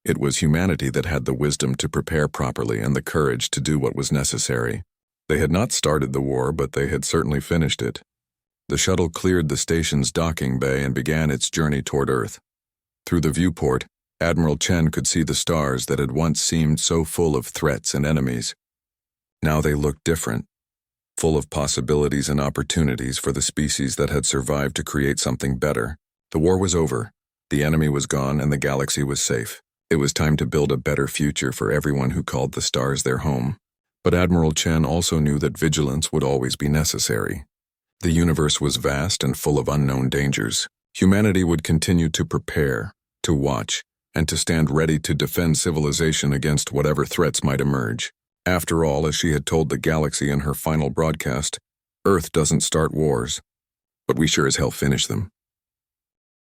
it was humanity that had the wisdom to prepare properly and the courage to do what was necessary. They had not started the war, but they had certainly finished it. The shuttle cleared the station's docking bay and began its journey toward Earth. Through the viewport, Admiral Chen could see the stars that had once seemed so full of threats and enemies. Now they looked different, full of possibilities and opportunities for the species that had survived to create something better. The war was over, the enemy was gone, and the galaxy was safe. It was time to build a better future for everyone who called the stars their home. But Admiral Chen also knew that vigilance would always be necessary. The universe was vast and full of unknown dangers. Humanity would continue to prepare, to watch, and to stand ready to defend civilization against whatever threats might emerge. After all, as she had told the galaxy in her final broadcast, Earth doesn't start wars, but we sure as hell finish them.